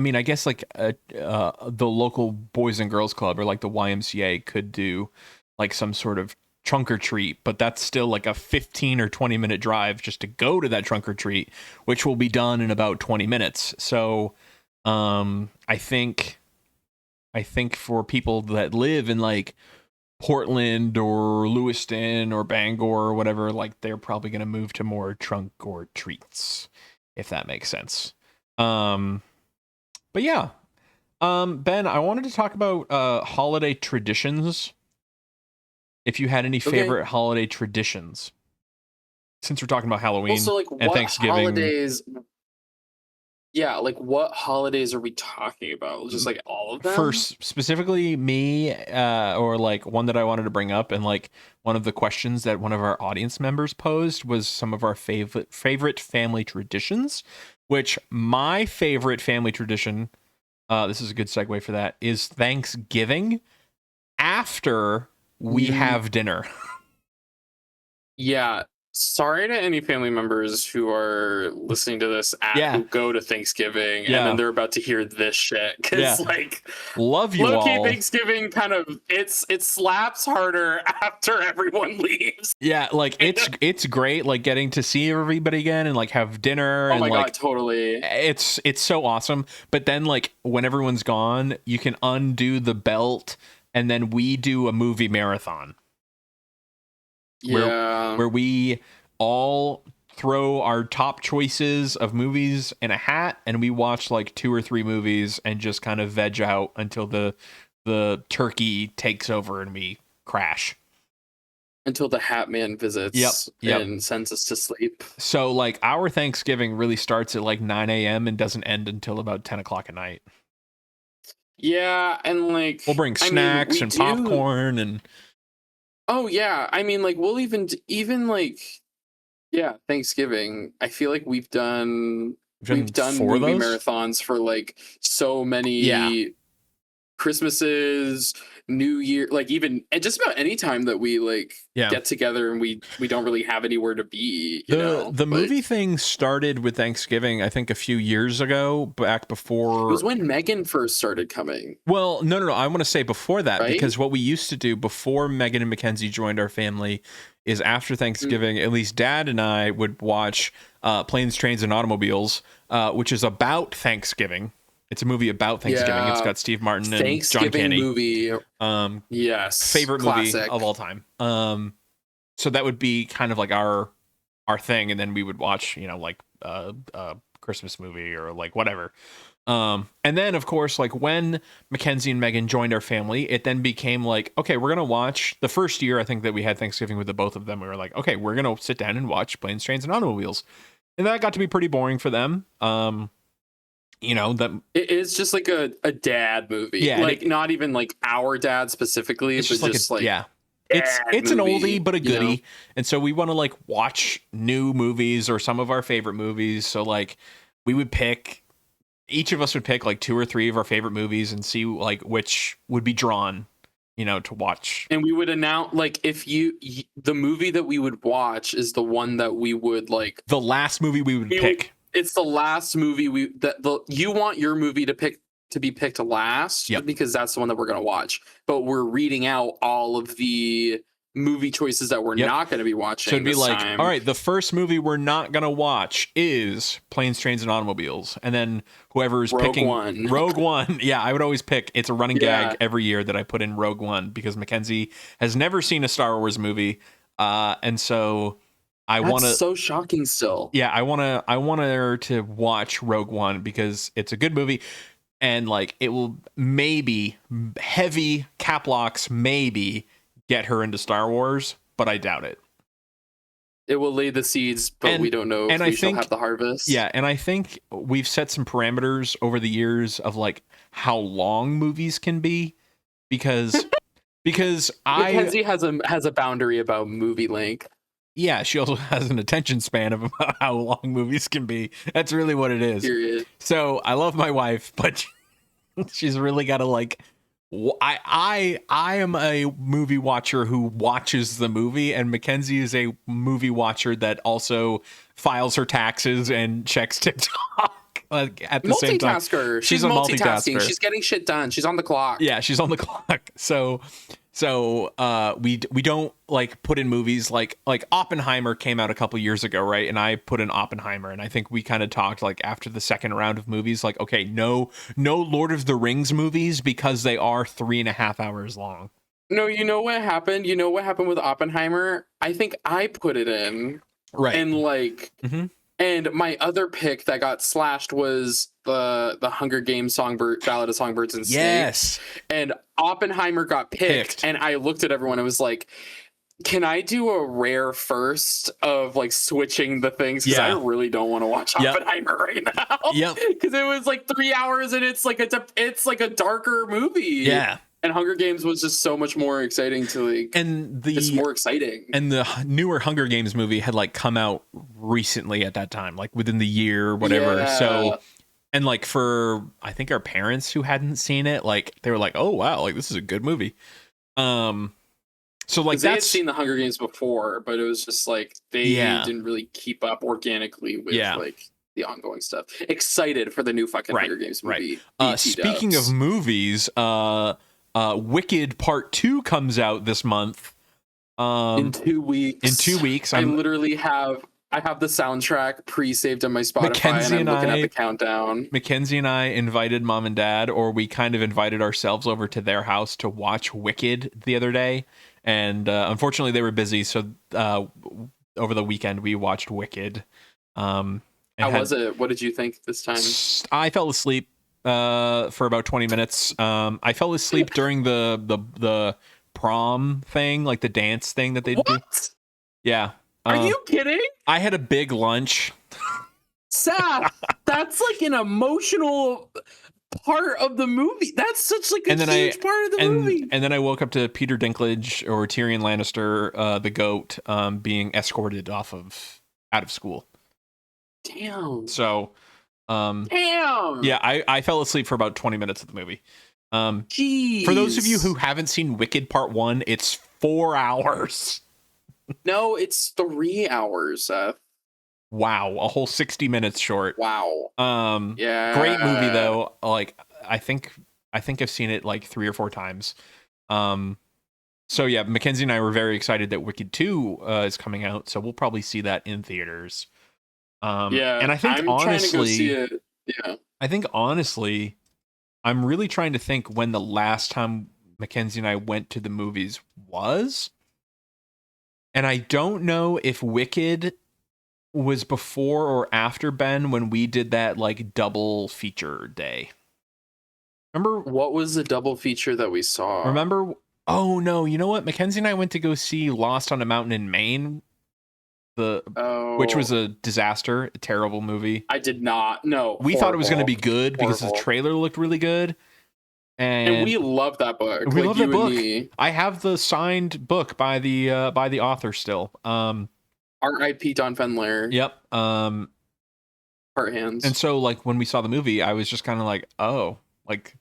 mean, I guess like the local Boys and Girls Club or like the YMCA could do like some sort of trunk or treat, but that's still like a 15 or 20-minute drive just to go to that trunk or treat, which will be done in about 20 minutes. So I think for people that live in like Portland or Lewiston or Bangor or whatever, like they're probably going to move to more trunk or treats, if that makes sense. But yeah, Ben, I wanted to talk about holiday traditions. If you had any favorite holiday traditions. since we're talking about Halloween Also, like, and what Thanksgiving, holidays? Yeah, like, what holidays are we talking about? Just like all of them? first specifically me, or like one that I wanted to bring up, and like one of the questions that one of our audience members posed was some of our favorite family traditions, which my favorite family tradition, this is a good segue for that, is Thanksgiving after we Mm, have dinner. yeah. Sorry to any family members who are listening to this Yeah, who go to Thanksgiving and then yeah, they're about to hear this shit. yeah. Cause like Love you low key all. Thanksgiving kind of it slaps harder after everyone leaves. Yeah, like it's great like getting to see everybody again and like have dinner Oh and my god, like totally. it's so awesome. But then like when everyone's gone, you can undo the belt and then we do a movie marathon where Yeah. where we all throw our top choices of movies in a hat and we watch like 2 or 3 movies and just kind of veg out until the turkey takes over and we crash. Until the Hat Man Yep, visits yep. and sends us to sleep. So like our Thanksgiving really starts at like 9 a.m. and doesn't end until about 10 o'clock at night. Yeah, and We'll like bring I mean, snacks we and do. popcorn and Oh yeah, I mean, like we'll even like yeah, Thanksgiving. I feel like we've we've done done 4 of movie those. marathons for like so Yeah. many Christmases, New Year, like even and just about any time that we like Yeah. get together and we don't really have anywhere to be, you The know. the But movie thing started with Thanksgiving, I think a few years ago, back it was before. when Megan first started coming, Well, no. I want to say before that right? because what we used to do before Megan and Mackenzie joined our family is after Mm, Thanksgiving, at least Dad and I would watch Planes, Trains, and Automobiles, which is about Thanksgiving. It's a movie about Thanksgiving. It's yeah, got Steve Martin and John Thanksgiving Candy. movie. Um, Yes, favorite movie of classic. all time. So that would be kind of like our thing, and then we would watch, like Christmas movie or like whatever. And then of course, like when Mackenzie and Megan joined our family, it then became like, okay, we're gonna watch the first year. I think that we had Thanksgiving with the both of them. We were like, okay, we're gonna sit down and watch Planes, Trains, and Automobiles, and that got to be pretty boring for them. That It is just like a dad movie. yeah, and Like not even like our dad specifically, it's but just like just like dad it's an oldie movie, but a you know? goodie, and so we want to like watch new movies or some of our favorite movies. So like we would pick, each of us would pick like 2 or 3 of our favorite movies and see like which would be drawn, to watch. And we would announce like if the movie that we would watch is the one that we would like The last movie we would we would, pick. it's the last movie you want your movie to be picked last Yep. because that's the one that we're going to watch. But we're reading out all of the movie choices that we're Yep. not going to be So it'd watching be this like, all time. right, the first movie we're not gonna watch is Planes, Trains, and Automobiles, and then whoever's Rogue picking One. Rogue One. Yeah, I would always pick. It's a running Yeah. gag every year that I put in Rogue One because Mackenzie has never seen a Star Wars movie, and so I want That's to. so shocking still. Yeah, I want her to watch Rogue One because it's a good movie, and like it will maybe, heavy cap locks, maybe get her into Star Wars, but I doubt it. It will lay the seeds, but we And don't know and if I we shall have think the harvest. Yeah, and I think we've set some parameters over the years of like how long movies can be because I Mackenzie has a boundary about movie length. yeah, she also has an attention span of about how long movies can be. That's really what it is. Period. So I love my wife, but she's really got to like. I am a movie watcher who watches the movie, and Mackenzie is a movie watcher that also files her taxes and checks TikTok like at the same time. Multitasker. She's She's a multitasking. multitasker. She's getting shit done. She's on the clock. Yeah, she's on the clock. So we don't like put in movies like Oppenheimer came out a couple years ago, right? And I put in Oppenheimer, and I think we kind of talked like after the second round of movies, like, okay, no Lord of the Rings movies because they are 3.5 hours long. No, you know what happened? You know what happened with Oppenheimer? I think I put it in. Right. And like Mm-hmm. and my other pick that got slashed was the Hunger Games Ballad of Songbirds and Snakes. Yes. And Oppenheimer got picked. And I looked at everyone and was like, Can I do a rare first of like switching the things? Because I Yeah. really don't want to watch Yep. Oppenheimer right now. Yep. Because it was like 3 hours and it's like a darker movie. Yeah. And Hunger Games was just so much more exciting to like. And It's more exciting. the newer Hunger Games movie had like come out recently at that time, like within the year or whatever. Yeah. So, and like for I think our parents who hadn't seen it, like they were like, "Oh wow, like this is a good movie." So like they had seen the Hunger Games before, but it was just like they didn't really keep up organically with like the ongoing stuff. Excited for the new fucking Hunger Games movie. Speaking of movies, Wicked Part 2 comes out this month. In 2 weeks. In 2 weeks. I literally have the soundtrack pre-saved on my Spotify and I'm looking at the countdown. Mackenzie and I invited mom and dad, or we kind of invited ourselves over to their house to watch Wicked the other day. And unfortunately they were busy. So over the weekend we watched Wicked. How was it? What did you think this time? I fell asleep for about 20 minutes. I fell asleep during the prom thing, like the dance thing that they do. Yeah. Are you kidding? I had a big lunch. Seth, that's like an emotional part of the movie. That's such like a huge part of the movie. And then I woke up to Peter Dinklage or Tyrion Lannister, the goat, being escorted out of school. Damn. So, damn. Yeah, I fell asleep for about 20 minutes of the movie. Jeez. For those of you who haven't seen Wicked Part 1, it's 4 hours. No, it's 3 hours, Seth. Wow, a whole 60 minutes short. Wow. Yeah. Great movie though. Like I think I've seen it like 3 or 4 times. So yeah, Mackenzie and I were very excited that Wicked 2 is coming out, so we'll probably see that in theaters. Yeah, and I think I'm honestly, trying to go see it. Yeah. I think honestly, I'm really trying to think when the last time Mackenzie and I went to the movies was. And I don't know if Wicked was before or after Ben when we did that like double feature day. Remember what was the double feature that we saw? Remember? Oh no, you know what? Mackenzie and I went to go see Lost on a Mountain in Maine. Which was a disaster, a terrible movie. I did not. No. We thought it was going to be good because the trailer looked really good. And we love that book. We love that book. I have the signed book by the author still. R.I.P. Don Fenler. Yep. Heart hands. And so like when we saw the movie, I was just kind of like, oh, like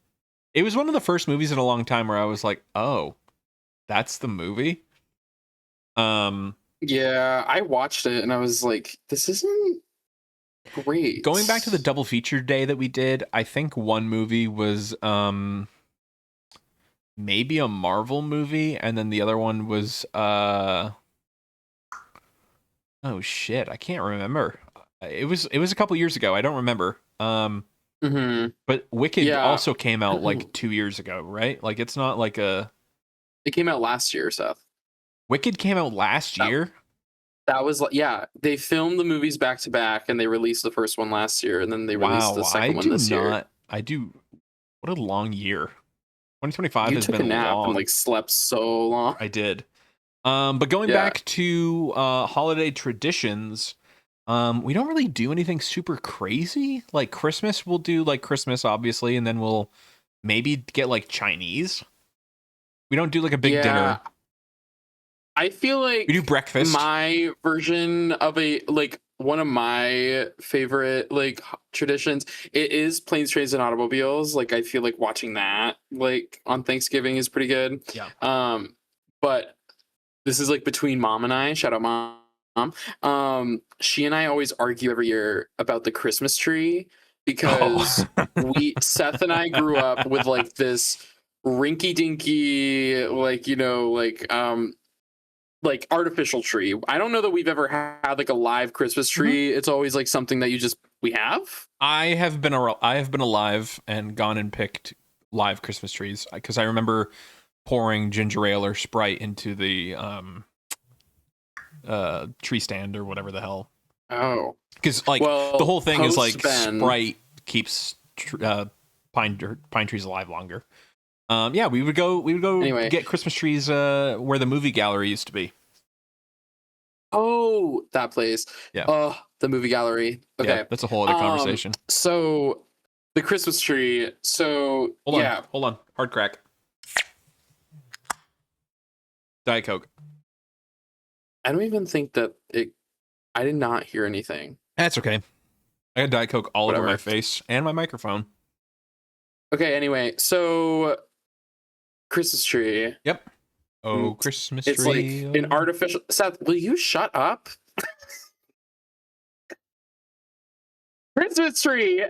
it was one of the first movies in a long time where I was like, oh, that's the movie. Yeah, I watched it and I was like, this isn't great. Going back to the double feature day that we did, I think one movie was maybe a Marvel movie, and then the other one was oh shit, I can't remember. It was a couple years ago. I don't remember. But Wicked also came out like 2 years ago, right? Like it's not like a. It came out last year, Seth. Wicked came out last year. That was like, yeah, they filmed the movies back to back and they released the first one last year and then they released the second one this year. I do. What a long year. 2025 has been long. You took a nap and like slept so long. I did. But going back to holiday traditions, we don't really do anything super crazy. Like Christmas, we'll do like Christmas, obviously, and then we'll maybe get like Chinese. We don't do like a big dinner. I feel like we do breakfast. My version of one of my favorite like traditions, it is Planes, Trains, and Automobiles. Like I feel like watching that like on Thanksgiving is pretty good. Yeah. But this is like between mom and I. Shout out mom. She and I always argue every year about the Christmas tree because Seth and I grew up with like this rinky dinky like artificial tree. I don't know that we've ever had like a live Christmas tree. It's always like something that we have. I have been alive and gone and picked live Christmas trees because I remember pouring ginger ale or Sprite into the tree stand or whatever the hell. Oh, because like the whole thing is like Sprite keeps pine trees alive longer. We would go anyway. Get Christmas trees where the movie gallery used to be. Oh, that place. Yeah. Oh, the movie gallery. Yeah, Okay. that's a whole other conversation. So the Christmas tree. So yeah, Hold on. Hard crack. Diet Coke. I don't even think that it. I did not hear anything. That's okay. I got Diet Coke all over my Whatever. face and my microphone. Okay. Anyway, so Christmas tree. Yep. Oh, Christmas It's like tree. an Oh. artificial. Seth, will you shut up? Christmas tree.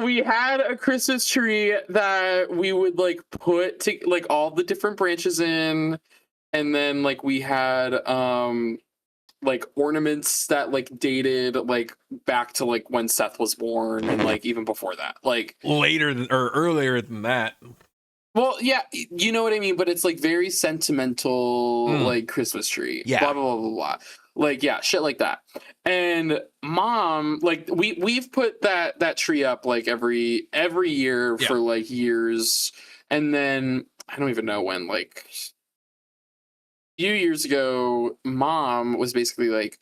We had a Christmas tree that we would like put to like all the different branches in, and then like we had like ornaments that like dated like back to like when Seth was born and like even before that. Like Or earlier than that. well, yeah, you know what I mean, but it's like very sentimental, like Christmas tree, Yeah. blah blah blah blah blah. Like yeah, shit like that. And mom, like we've put that tree up like every year Yeah. for like years, and then I don't even know when. Like a few years ago, mom was basically like,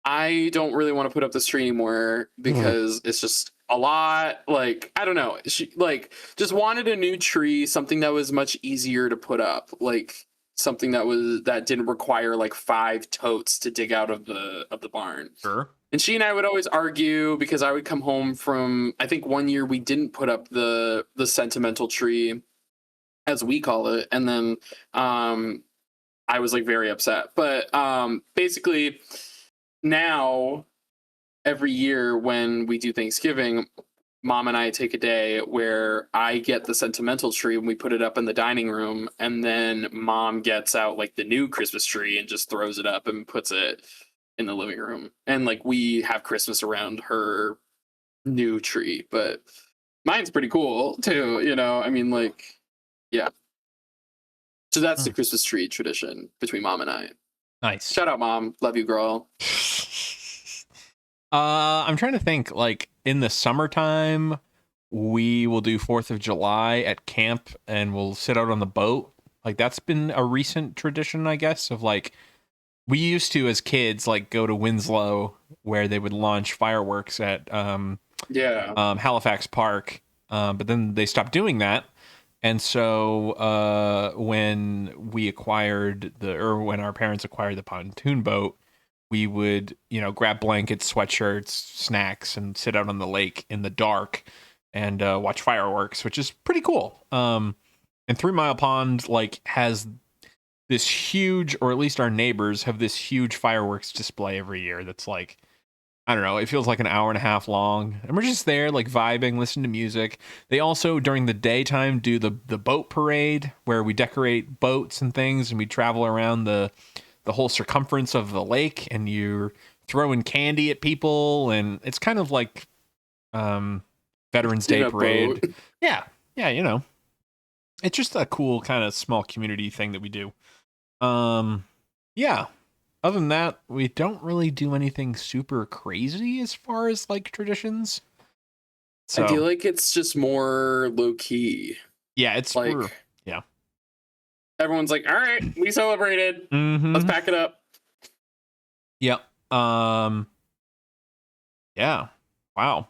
I don't really want to put up this tree anymore because it's just a lot. Like, I don't know. She like just wanted a new tree, something that was much easier to put up. Like something that didn't require like 5 totes to dig out of the barn. Sure. And she and I would always argue because I would come home from I think one year we didn't put up the sentimental tree as we call it. And then I was like very upset. But basically now every year when we do Thanksgiving, mom and I take a day where I get the sentimental tree and we put it up in the dining room, and then mom gets out like the new Christmas tree and just throws it up and puts it in the living room. And like we have Christmas around her new tree, but mine's pretty cool too, you know? I mean, like, yeah. So that's the Christmas tree tradition between mom and I. Nice. Shout out, mom. Love you, girl. I'm trying to think. Like in the summertime, we will do 4th of July at camp, and we'll sit out on the boat. Like that's been a recent tradition, I guess. Of like we used to as kids, like go to Winslow where they would launch fireworks at Halifax Park, but then they stopped doing that. And so when when our parents acquired the pontoon boat, we would, grab blankets, sweatshirts, snacks, and sit out on the lake in the dark and watch fireworks, which is pretty cool. And 3 Mile Pond like has this huge, or at least our neighbors have this huge fireworks display every year. That's like, I don't know, it feels like an hour and a half long. And we're just there, like vibing, listening to music. They also, during the daytime, do the boat parade where we decorate boats and things, and we travel around the whole circumference of the lake, and you're throwing candy at people, and it's kind of like Veterans Day parade. Boat. Yeah, it's just a cool kind of small community thing that we do. Yeah. Other than that, we don't really do anything super crazy as far as like traditions. So, I feel like it's just more low key. Yeah, it's like everyone's like, all right, we celebrated. Mm-hmm. Let's pack it up. Yep. Yeah. Wow.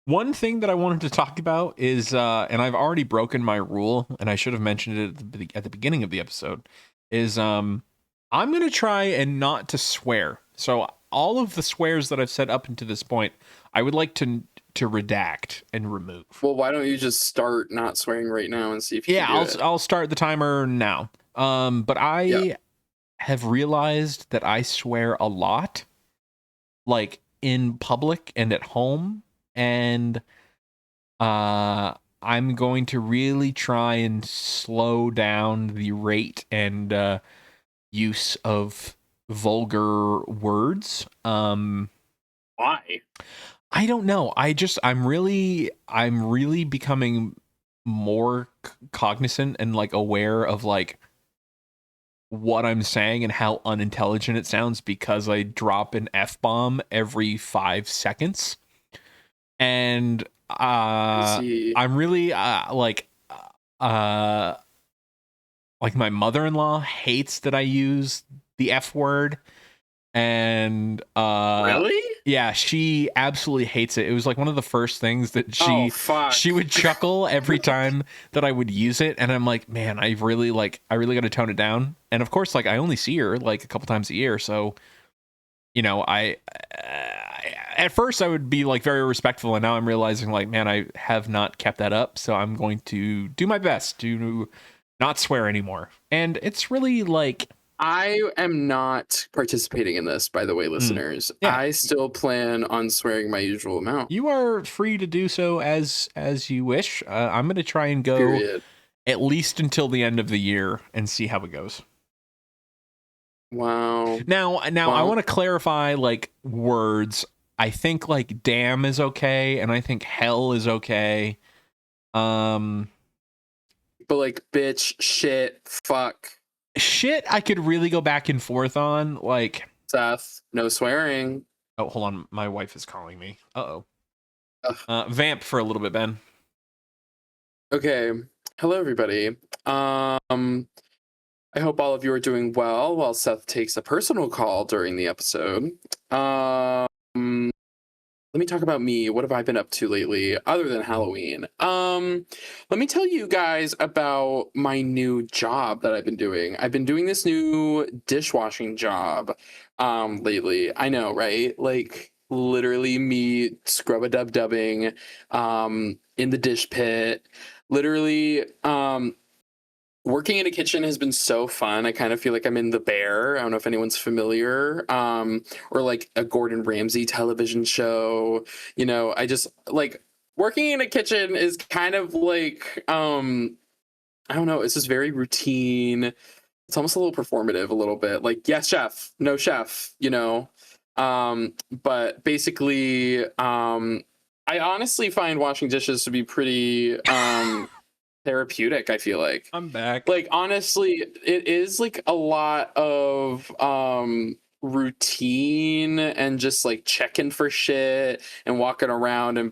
One thing that I wanted to talk about is, and I've already broken my rule, and I should have mentioned it at the beginning of the episode, is I'm going to try and not to swear. So all of the swears that I've said up until this point, I would like to redact and remove. Well, why don't you just start not swearing right now and see if you can do it? I'll start the timer now. But I have realized that I swear a lot, like in public and at home, and I'm going to really try and slow down the rate and use of vulgar words. Why? I don't know. I'm really becoming more cognizant and like aware of like what I'm saying and how unintelligent it sounds because I drop an F-bomb every 5 seconds. And I'm really like my mother-in-law hates that I use the F word, and Really? yeah, she absolutely hates it. It was like one of the first things that Oh she fuck. would chuckle every time that I would use it, and I'm like, man, I really got to tone it down. And of course, like I only see her like a couple times a year, so you know, at first I would be like very respectful, and now I'm realizing like, man, I have not kept that up, so I'm going to do my best to not swear anymore. And it's really like, I am not participating in this, by the way, mm, listeners. yeah, I still plan on swearing my usual amount. you are free to do so as you wish. I'm going to try and go Period. at least until the end of the year and see how it goes. Wow. Now I want Well, to clarify like words. I think like damn is okay, and I think hell is okay. Um, but like bitch, shit, fuck, shit, I could really go back and forth on. Like, Seth, no swearing. oh, hold on, my wife is calling me. Uh-oh. Ugh. Vamp for a little bit, Ben. Okay. Hello, everybody. I hope all of you are doing well while Seth takes a personal call during the episode. Let me talk about me. What have I been up to lately other than Halloween? Let me tell you guys about my new job that I've been doing. I've been doing this new dishwashing job lately. I know, right? Like literally me scrub a dub dubbing in the dish pit. Literally working in a kitchen has been so fun. I kind of feel like I'm in The Bear. I don't know if anyone's familiar. Or like a Gordon Ramsay television show. You know, I just like working in a kitchen is kind of like I don't know, it's just very routine. It's almost a little performative a little bit. Like, yes, chef, no chef, you know. But basically I honestly find washing dishes to be pretty therapeutic, I feel I'm back. like honestly it is like a lot of routine and just like checking for shit and walking around and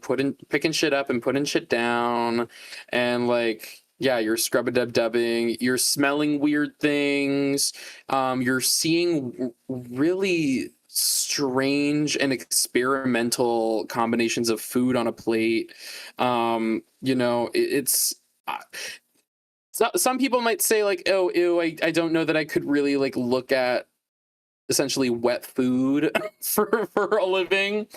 picking shit up and putting shit down and like yeah, you're scrub a dub dubbing, you're smelling weird things, you're seeing really strange and experimental combinations of food on a plate. You know, it's so, some people might say like, oh, ew, I don't know that I could really like look at essentially wet food for a living.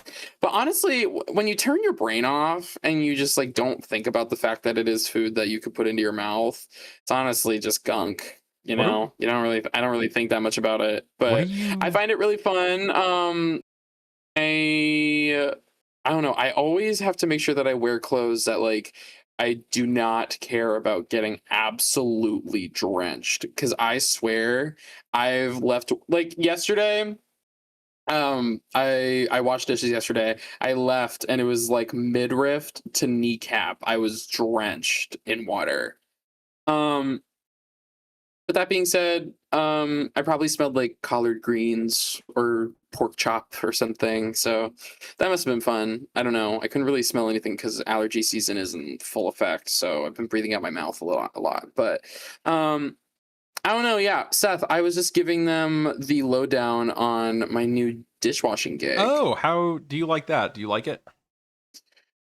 But honestly, when you turn your brain off and you just like don't think about the fact that it is food that you could put into your mouth, it's honestly just gunk. You What are know, I don't really think that much about it, what are but I you? find it really fun. I I don't know. I always have to make sure that I wear clothes that like I do not care about getting absolutely drenched because I swear I've left like yesterday. I washed dishes yesterday. I left and it was like midriff to kneecap. I was drenched in water. Um, but that being said, I probably smelled like collard greens or pork chop or something. So that must have been fun. I don't know. I couldn't really smell anything because allergy season is in full effect. So I've been breathing out my mouth a lot. But I don't know. Yeah, Seth, I was just giving them the lowdown on my new dishwashing gig. Oh, how do you like that? Do you like it?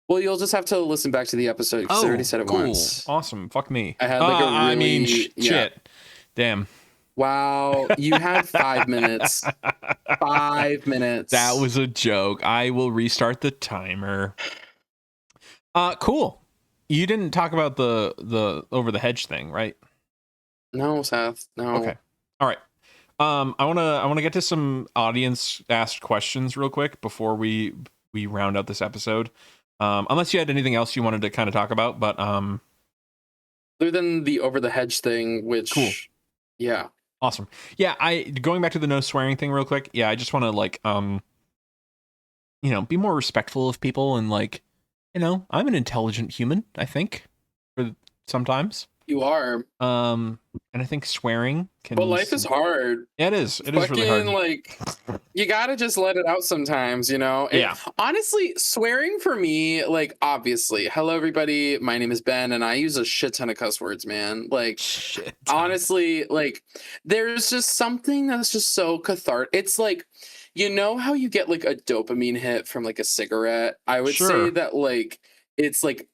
Well, you'll just have to listen back to the episode because I already Oh, said it cool, once. awesome. Fuck me. I had like a I mean, really, yeah. shit. Damn. Wow, you had 5 minutes. 5 minutes. That was a joke. I will restart the timer. Cool. You didn't talk about the over the hedge thing, right? No, Seth. Okay. No. All right. I wanna get to some audience asked questions real quick before we round out this episode. Unless you had anything else you wanted to kind of talk about, but Other than the over the hedge thing, cool. which, yeah. Awesome. Yeah, I going back to the no swearing thing real quick. Yeah, I just want to like you know, be more respectful of people and like, you know, I'm an intelligent human, I think, for sometimes. You are. And I think swearing But can. life is hard. Yeah, it is. It is really Fucking hard. like you gotta just let it out sometimes, you know? Yeah. Honestly, swearing for me, like obviously, hello everybody, my name is Ben and I use a shit ton of cuss words, man. Like Shit. honestly, like there's just something that's just so cathartic. It's like, you know how you get like a dopamine hit from like a cigarette? I would say Sure. that like it's like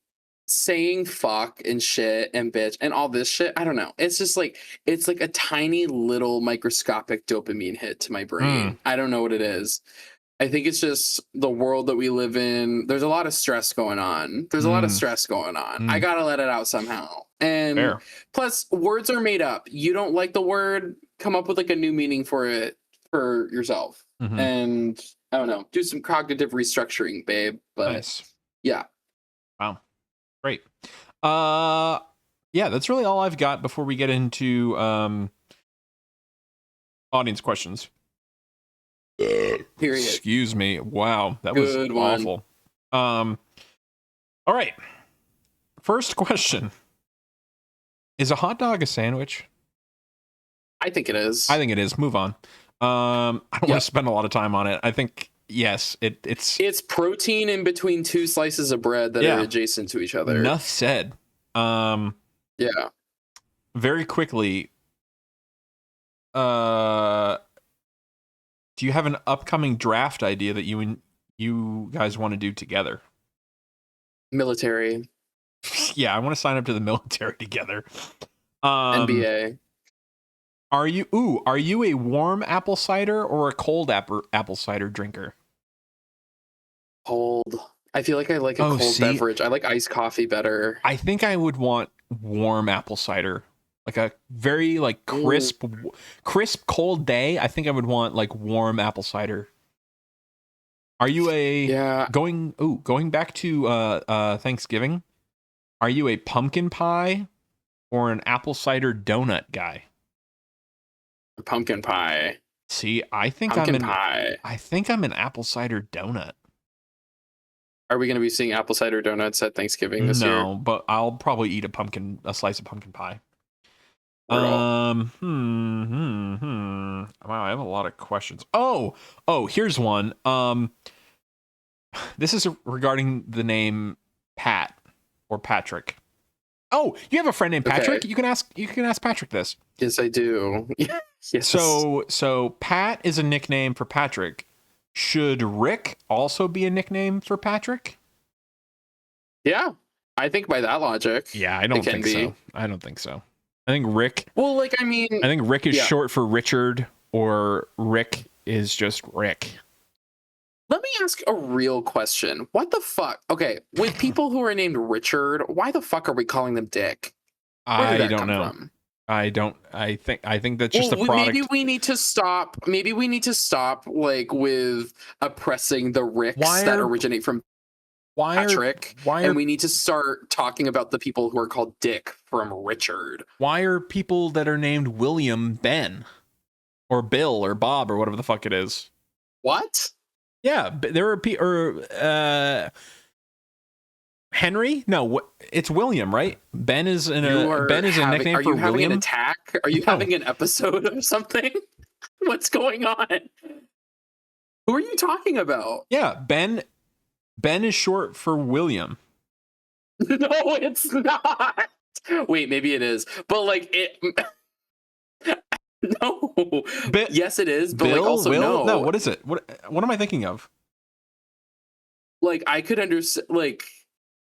saying fuck and shit and bitch and all this shit. I don't know. It's just like it's like a tiny little microscopic dopamine hit to my Mm. brain. I don't know what it is. I think it's just the world that we live in. There's a lot of stress going on. There's a lot of Mm. stress going on. I Mm. gotta let it out somehow. And Fair. plus, words are made up. You don't like the word, come up with like a new meaning for it for yourself. Mm-hmm. And I don't know, do some cognitive restructuring, babe. But Nice. yeah. Wow. Great. Yeah, that's really all I've got before we get into audience questions. Period. Excuse me. Wow, that Good was one. awful. All right. First question. Is a hot dog a sandwich? I think it is. I think it is. Move on. I don't want Yep. to spend a lot of time on it. I think yes, It's protein in between two slices of bread that Yeah. are adjacent to each other. enough said. Yeah. Very quickly, do you have an upcoming draft idea that you guys want to do together? Military. Yeah, I want to sign up to the military together. NBA. Are you a warm apple cider or a cold apple cider drinker? Cold. I feel like I like a cold beverage. I like iced coffee better. I think I would want warm apple cider. Like a very like crisp cold day. I think I would want like warm apple cider. Are you going back to Thanksgiving? Are you a pumpkin pie or an apple cider donut guy? Pumpkin pie. See, I think Pumpkin pie. I think I'm an apple cider donut. Are we going to be seeing apple cider donuts at Thanksgiving this year? No, but I'll probably eat a slice of pumpkin pie. Wow, I have a lot of questions. Oh, here's one. This is regarding the name Pat or Patrick. Oh, you have a friend named Patrick? Okay. You can ask Patrick this. Yes, I do. Yes. So Pat is a nickname for Patrick. Should Rick also be a nickname for Patrick? Yeah. I think by that logic. Yeah, I don't think so. I don't think so. I think Rick. Well, like, I think Rick is short for Richard, or Rick is just Rick. Let me ask a real question. What the fuck? Okay, with people who are named Richard, why the fuck are we calling them Dick? I don't know. From? I think that's just a product. Maybe we need to stop. Maybe we need to stop like with oppressing the Ricks that originate from Patrick. And we need to start talking about the people who are called Dick from Richard. Why are people that are named William Ben or Bill or Bob or whatever the fuck it is? What? Yeah, there are Henry? No, it's William, right? Ben is a nickname for William. Are you having an attack? Are you having an episode or something? What's going on? Who are you talking about? Yeah, Ben is short for William. No, it's not. Wait, maybe it is. But like it no. Yes, it is, but Bill, like also no. No, what is it? What am I thinking of? Like I could understand like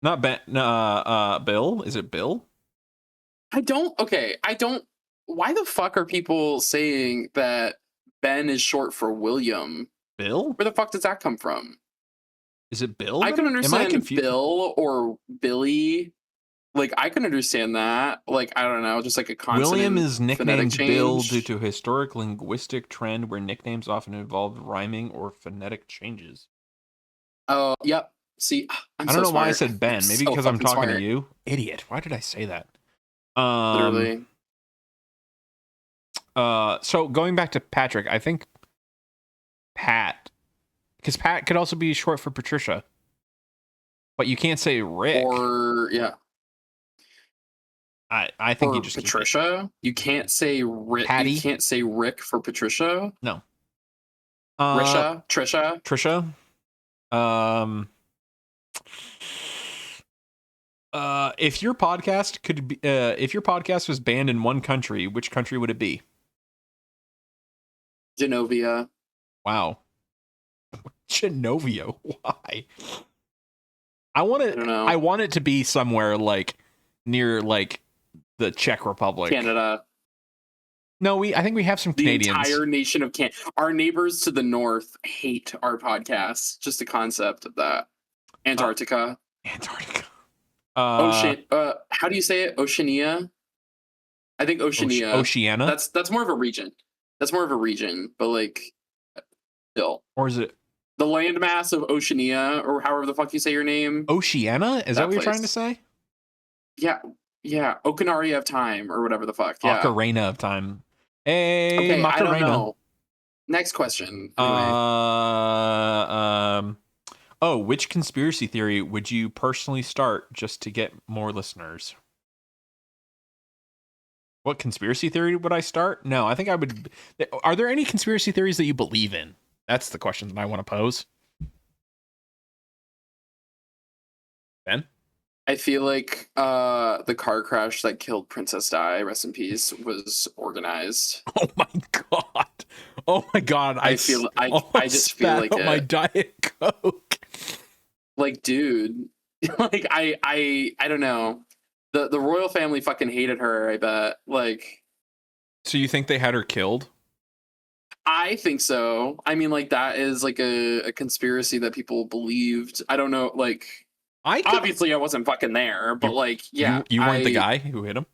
not Ben Bill? Is it Bill? I don't why the fuck are people saying that Ben is short for William? Bill? Where the fuck does that come from? Is it Bill? I can understand Bill or Billy. Like I can understand that. Like I don't know, just like a consonant. William is nicknamed Bill due to a historic linguistic trend where nicknames often involve rhyming or phonetic changes. Oh, yep. See, I don't know why I said Ben. Maybe because I'm talking to you. Idiot. Why did I say that? Literally. So going back to Patrick, I think Pat, because Pat could also be short for Patricia, but you can't say Rick. Or yeah. I think you For just keep it. Patricia, you can't say Rick. Patty? You can't say Rick for Patricia. No. Trisha. Trisha. If your podcast could be, if your podcast was banned in one country, which country would it be? Genovia. Wow. Genovia. Why? I don't know. I want it to be somewhere like near like the Czech Republic. Canada. No, I think we have some The Canadians. entire nation of Canada. Our neighbors to the north hate our podcasts. Just the concept of that. Antarctica. Antarctica. Ocean. How do you say it? Oceania. I think Oceania. Oceania. That's more of a region. That's more of a region, but like, still. Or is it the landmass of Oceania, or however the fuck you say your name? Oceania? Is that what you're trying to say? Yeah. Okanaria of time, or whatever the fuck. Yeah. Ocarina of time. Hey, okay, Macarena. I don't know. Next question. Anyway. Which conspiracy theory would you personally start just to get more listeners? What conspiracy theory would I start? No, I think I would. Are there any conspiracy theories that you believe in? That's the question that I want to pose. Ben? I feel like the car crash that killed Princess Di, rest in peace, was organized. Oh my god! Oh my god! I just feel like it. My Diet Coke. Like, dude, like I don't know. The royal family fucking hated her. I bet. Like, so you think they had her killed? I think so. I mean, like, that is like a conspiracy that people believed. I don't know, like. Obviously, I wasn't fucking there, but like, yeah, you weren't the guy who hit him.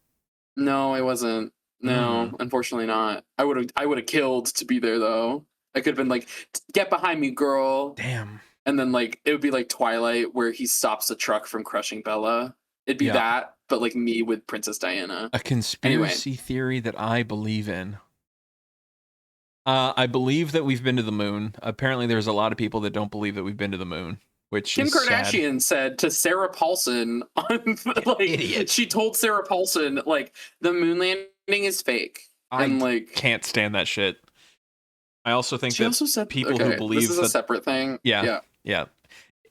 No, I wasn't. No, unfortunately not. I would have killed to be there though. I could have been like, "Get behind me, girl!" Damn. And then like it would be like Twilight, where he stops the truck from crushing Bella. It'd be that, but like me with Princess Diana. A conspiracy theory that I believe in. I believe that we've been to the moon. Apparently, there's a lot of people that don't believe that we've been to the moon. Which Kim Kardashian said to Sarah Paulson, like, idiot. She told Sarah Paulson, like, the moon landing is fake. And like, can't stand that shit. I also think that also said, people who believe this is a separate thing. Yeah.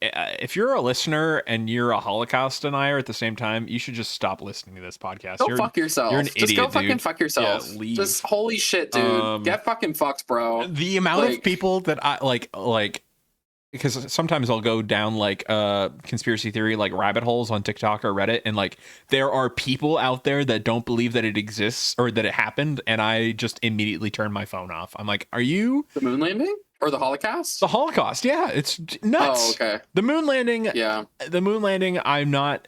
If you're a listener and you're a Holocaust denier at the same time, you should just stop listening to this podcast. Go fuck yourself. You're an idiot, just go dude. fucking fuck yourself. Yeah, leave. Just holy shit, dude. Get fucking fucked, bro. The amount of people that I like. Because sometimes I'll go down like conspiracy theory like rabbit holes on TikTok or Reddit, and like there are people out there that don't believe that it exists or that it happened, and I just immediately turn my phone off. I'm like, are you the moon landing or the Holocaust? The Holocaust, yeah, it's nuts. Oh, okay. The moon landing, yeah. The moon landing, I'm not.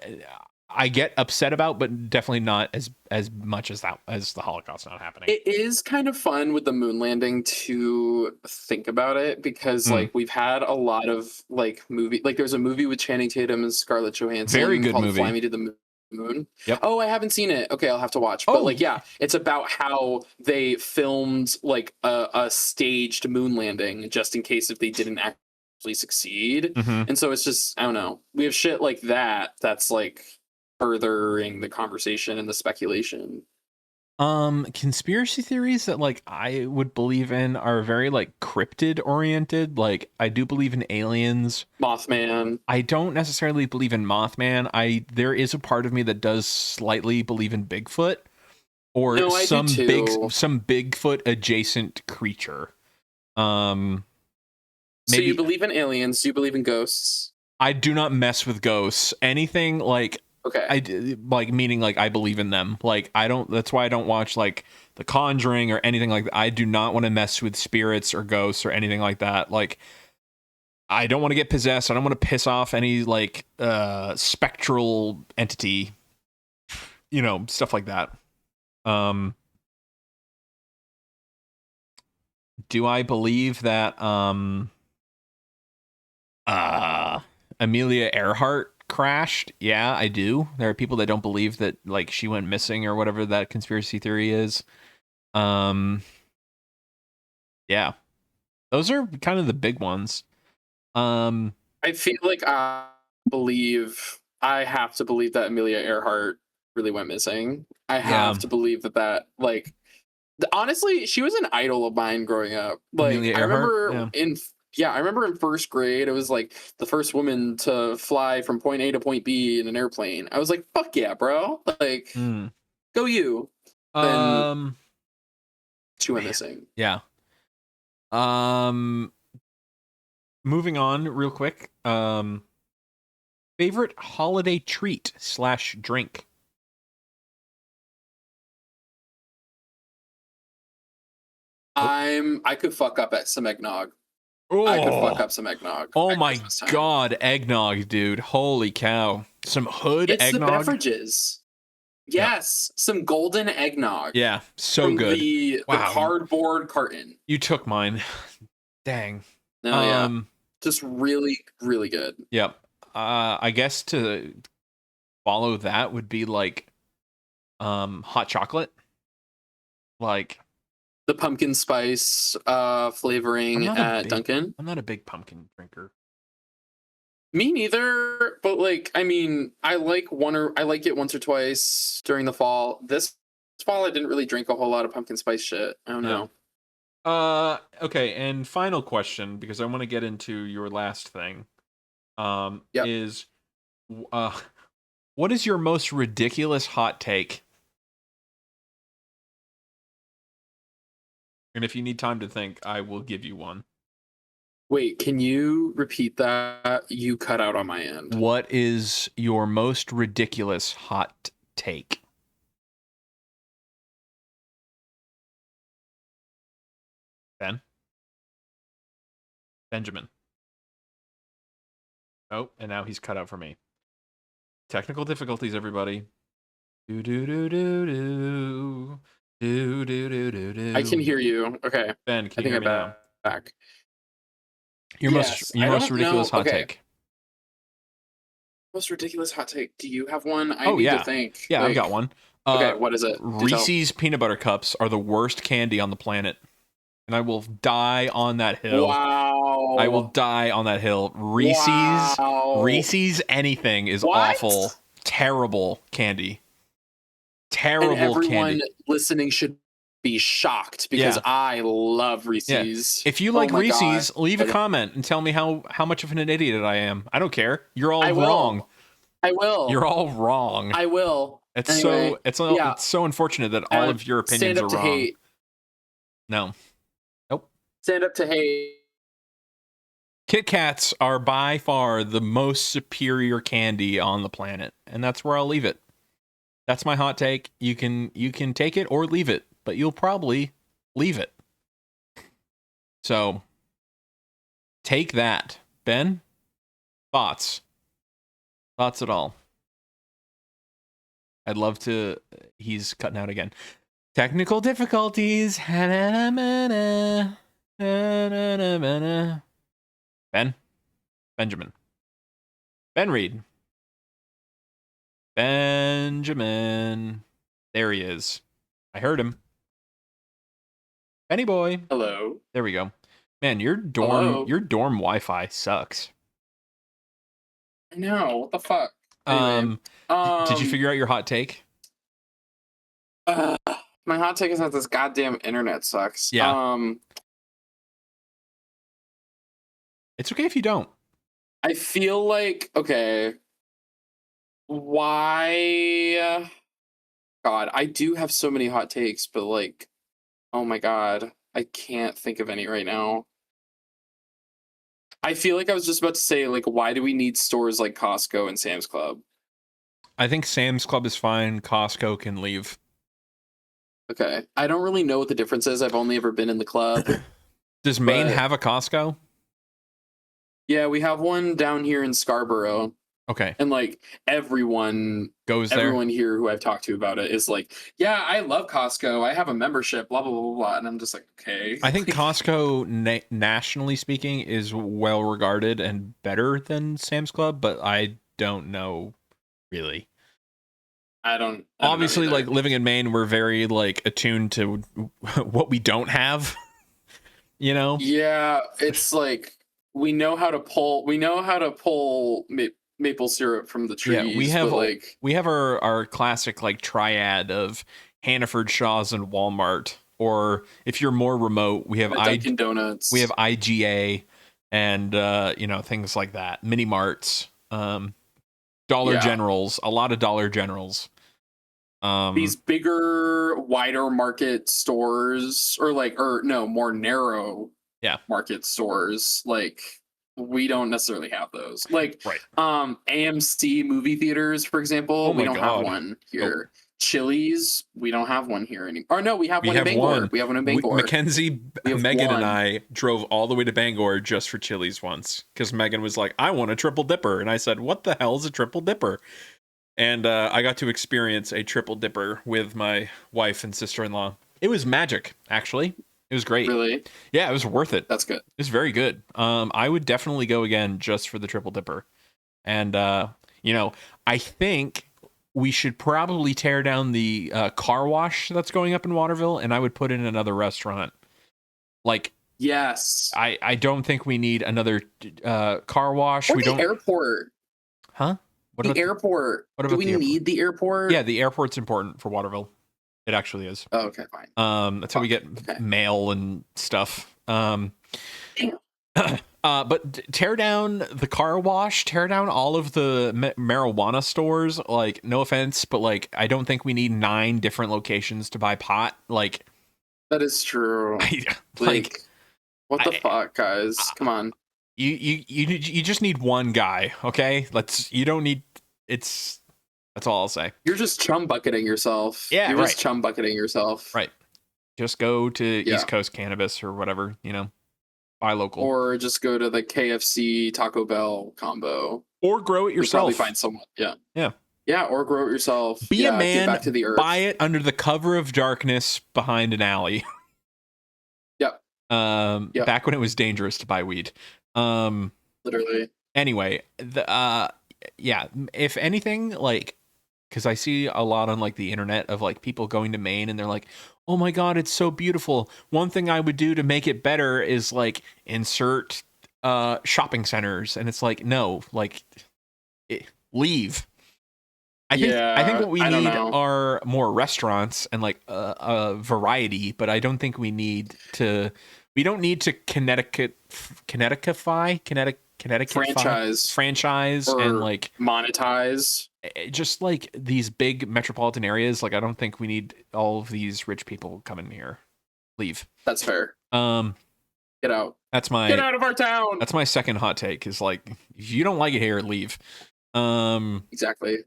I get upset about, but definitely not as much as the Holocaust not happening. It is kind of fun with the moon landing to think about it because like we've had a lot of like movie, like there's a movie with Channing Tatum and Scarlett Johansson, very good called movie. Fly Me to the Moon. Yep. Oh, I haven't seen it. Okay, I'll have to watch. But like, yeah, it's about how they filmed like a staged moon landing just in case if they didn't actually succeed. And so it's just, I don't know. We have shit like that that's like furthering the conversation and the speculation. Conspiracy theories that like I would believe in are very like cryptid oriented. Like I do believe in aliens. Mothman. I don't necessarily believe in Mothman. There is a part of me that does slightly believe in Bigfoot or some Bigfoot adjacent creature. So you believe in aliens, do you believe in ghosts? I do not mess with ghosts. Anything like okay. Meaning like I believe in them. Like I don't. That's why I don't watch like The Conjuring or anything like that. I do not want to mess with spirits or ghosts or anything like that. Like I don't want to get possessed. I don't want to piss off any like spectral entity. You know, stuff like that. Do I believe that Amelia Earhart crashed? Yeah, I do. There are people that don't believe that like she went missing or whatever that conspiracy theory is. Yeah. Those are kind of the big ones. I feel like I have to believe that Amelia Earhart really went missing. I Yeah. have to believe that like honestly, she was an idol of mine growing up. Like Amelia I Earhart. remember Yeah. I remember in first grade, it was like the first woman to fly from point A to point B in an airplane. I was like, fuck yeah, bro. Like, Mm. go you. Then Um. she went Man. missing. Yeah. Um. Moving on, real quick. Favorite holiday treat / drink. Oh. I could fuck up at some eggnog. I could fuck Oh. up some eggnog Oh at my Christmas time. God, eggnog, dude! Holy cow! Some hood It's the eggnog. beverages. Yeah. Yes, some golden eggnog Yeah. So from good. the Wow. cardboard carton. You took mine. Dang. No, yeah, just really, really good. Yep. I guess to follow that would be like hot chocolate. Like The pumpkin spice flavoring at Dunkin'. I'm not a big pumpkin drinker. Me neither, but like I mean, I like it once or twice during the fall. This fall I didn't really drink a whole lot of pumpkin spice shit. I don't know. Okay, and final question, because I want to get into your last thing. Yep. Is what is your most ridiculous hot take? And if you need time to think, I will give you one. Wait, can you repeat that? You cut out on my end. What is your most ridiculous hot take? Benjamin. Oh, and now he's cut out for me. Technical difficulties, everybody. Do do do do do do do do do do. I can hear you. Okay. Ben, can you hear me now? Back. Your Yes, most I don't ridiculous know. hot Okay. take. Most ridiculous hot take. Do you have one? I Oh need yeah, to think. yeah, I've Like, got one. okay, what is it? Do tell. Reese's peanut butter cups are the worst candy on the planet, and I will die on that hill. Wow. I will die on that hill. Wow. Reese's anything is What? awful. Terrible candy. And Terrible everyone candy. listening should be shocked because Yeah. I love Yeah. Reese's. If you Oh like my Reese's, God. leave a comment and tell me how much of an idiot I am. I don't care. You're all I will. wrong. I will. You're all wrong. I will. It's Anyway, it's so unfortunate that all of your opinions stand up are to wrong. hate. No. Nope. Stand up to hate. Kit Kats are by far the most superior candy on the planet, and that's where I'll leave it. That's my hot take. You can take it or leave it, but you'll probably leave it. So, take that. Ben, thoughts? Thoughts at all? I'd love to. He's cutting out again. Technical difficulties. Ben? Benjamin. Ben Reed. Benjamin. There he is. I heard him. Benny boy. Hello. There we go. Man, your Hello. dorm Wi-Fi sucks. I know. What the fuck? Anyway, did you figure out your hot take? My hot take is that this goddamn internet sucks. Yeah. It's okay if you don't. I feel like, okay, why? God, I do have so many hot takes, but like, oh my God, I can't think of any right now. I feel like I was just about to say, like, why do we need stores like Costco and Sam's Club? I think Sam's Club is fine. Costco can leave. Okay. I don't really know what the difference is. I've only ever been in the club. Does Maine have a Costco? Yeah, we have one down here in Scarborough. Okay. And like everyone here who I've talked to about it is like, yeah, I love Costco. I have a membership, blah, blah, blah, blah. And I'm just like, okay. I think Costco, nationally speaking, is well regarded and better than Sam's Club, but I don't know really. I don't Obviously, know like living in Maine, we're very like attuned to what we don't have. You know? Yeah, it's like we know how to pull maple syrup from the Yeah, trees, but like we have our classic like triad of Hannaford, Shaw's, and Walmart. Or if you're more remote, Dunkin' we have Donuts. IGA and things like that. Mini marts, Dollar Yeah. Generals, a lot of Dollar Generals. These bigger, wider market stores, or no, more narrow Yeah, market stores, like we don't necessarily have those. Like right. AMC movie theaters, for Oh example, we my don't have God. one Nope. here. Chili's, we don't have one here anymore. Or no, we have We one in have Bangor. one. We have one in Bangor. Mackenzie, We have Megan, and one. I drove all the way to Bangor just for Chili's once because Megan was like, "I want a triple dipper," and I said, "What the hell is a triple dipper?" And I got to experience a triple dipper with my wife and sister-in-law. It was magic, actually. It was great. Really? Yeah, it was worth it. That's good. It was very good. I would definitely go again just for the triple dipper. And I think we should probably tear down the car wash that's going up in Waterville, and I would put in another restaurant. Like, Yes. I don't think we need another car wash. Or We the don't. airport. Huh? What The about airport. what Do about we the airport? need the airport? Yeah, the airport's important for Waterville. It actually is. Oh, okay, fine. That's how we get Okay. mail and stuff. Damn. But tear down the car wash, tear down all of the marijuana stores. Like, no offense, but like, I don't think we need 9 different locations to buy pot. Like, That is true. like, What the I- fuck, guys? Come on. you just need one guy. Okay, you don't need. That's all I'll say. You're just chum bucketing yourself. Yeah, You're right. just chum bucketing yourself. Right. Just go to Yeah. East Coast Cannabis or whatever. Buy local Or just go to the KFC Taco Bell combo. or grow it You'll probably yourself. find someone. Yeah. Yeah. Yeah, or grow it yourself. Be a Get man, back to the earth. buy it under the cover of darkness behind an alley. Yep. Yep. Back when it was dangerous to buy weed. Literally. Anyway, if anything, like, because I see a lot on like the internet of like people going to Maine and they're like, "Oh my God, it's so beautiful. One thing I would do to make it better is like insert shopping centers," and it's like, no, like, leave. I think what we I don't need know. are more restaurants and like a variety, but I don't think we need to. We don't need to Connecticut franchise Or and like monetize. just like these big metropolitan areas. Like, I don't think we need all of these rich people coming here. Leave. That's fair. Get out. Get out of our town. That's my second hot take. Is like, if you don't like it here, leave. Exactly.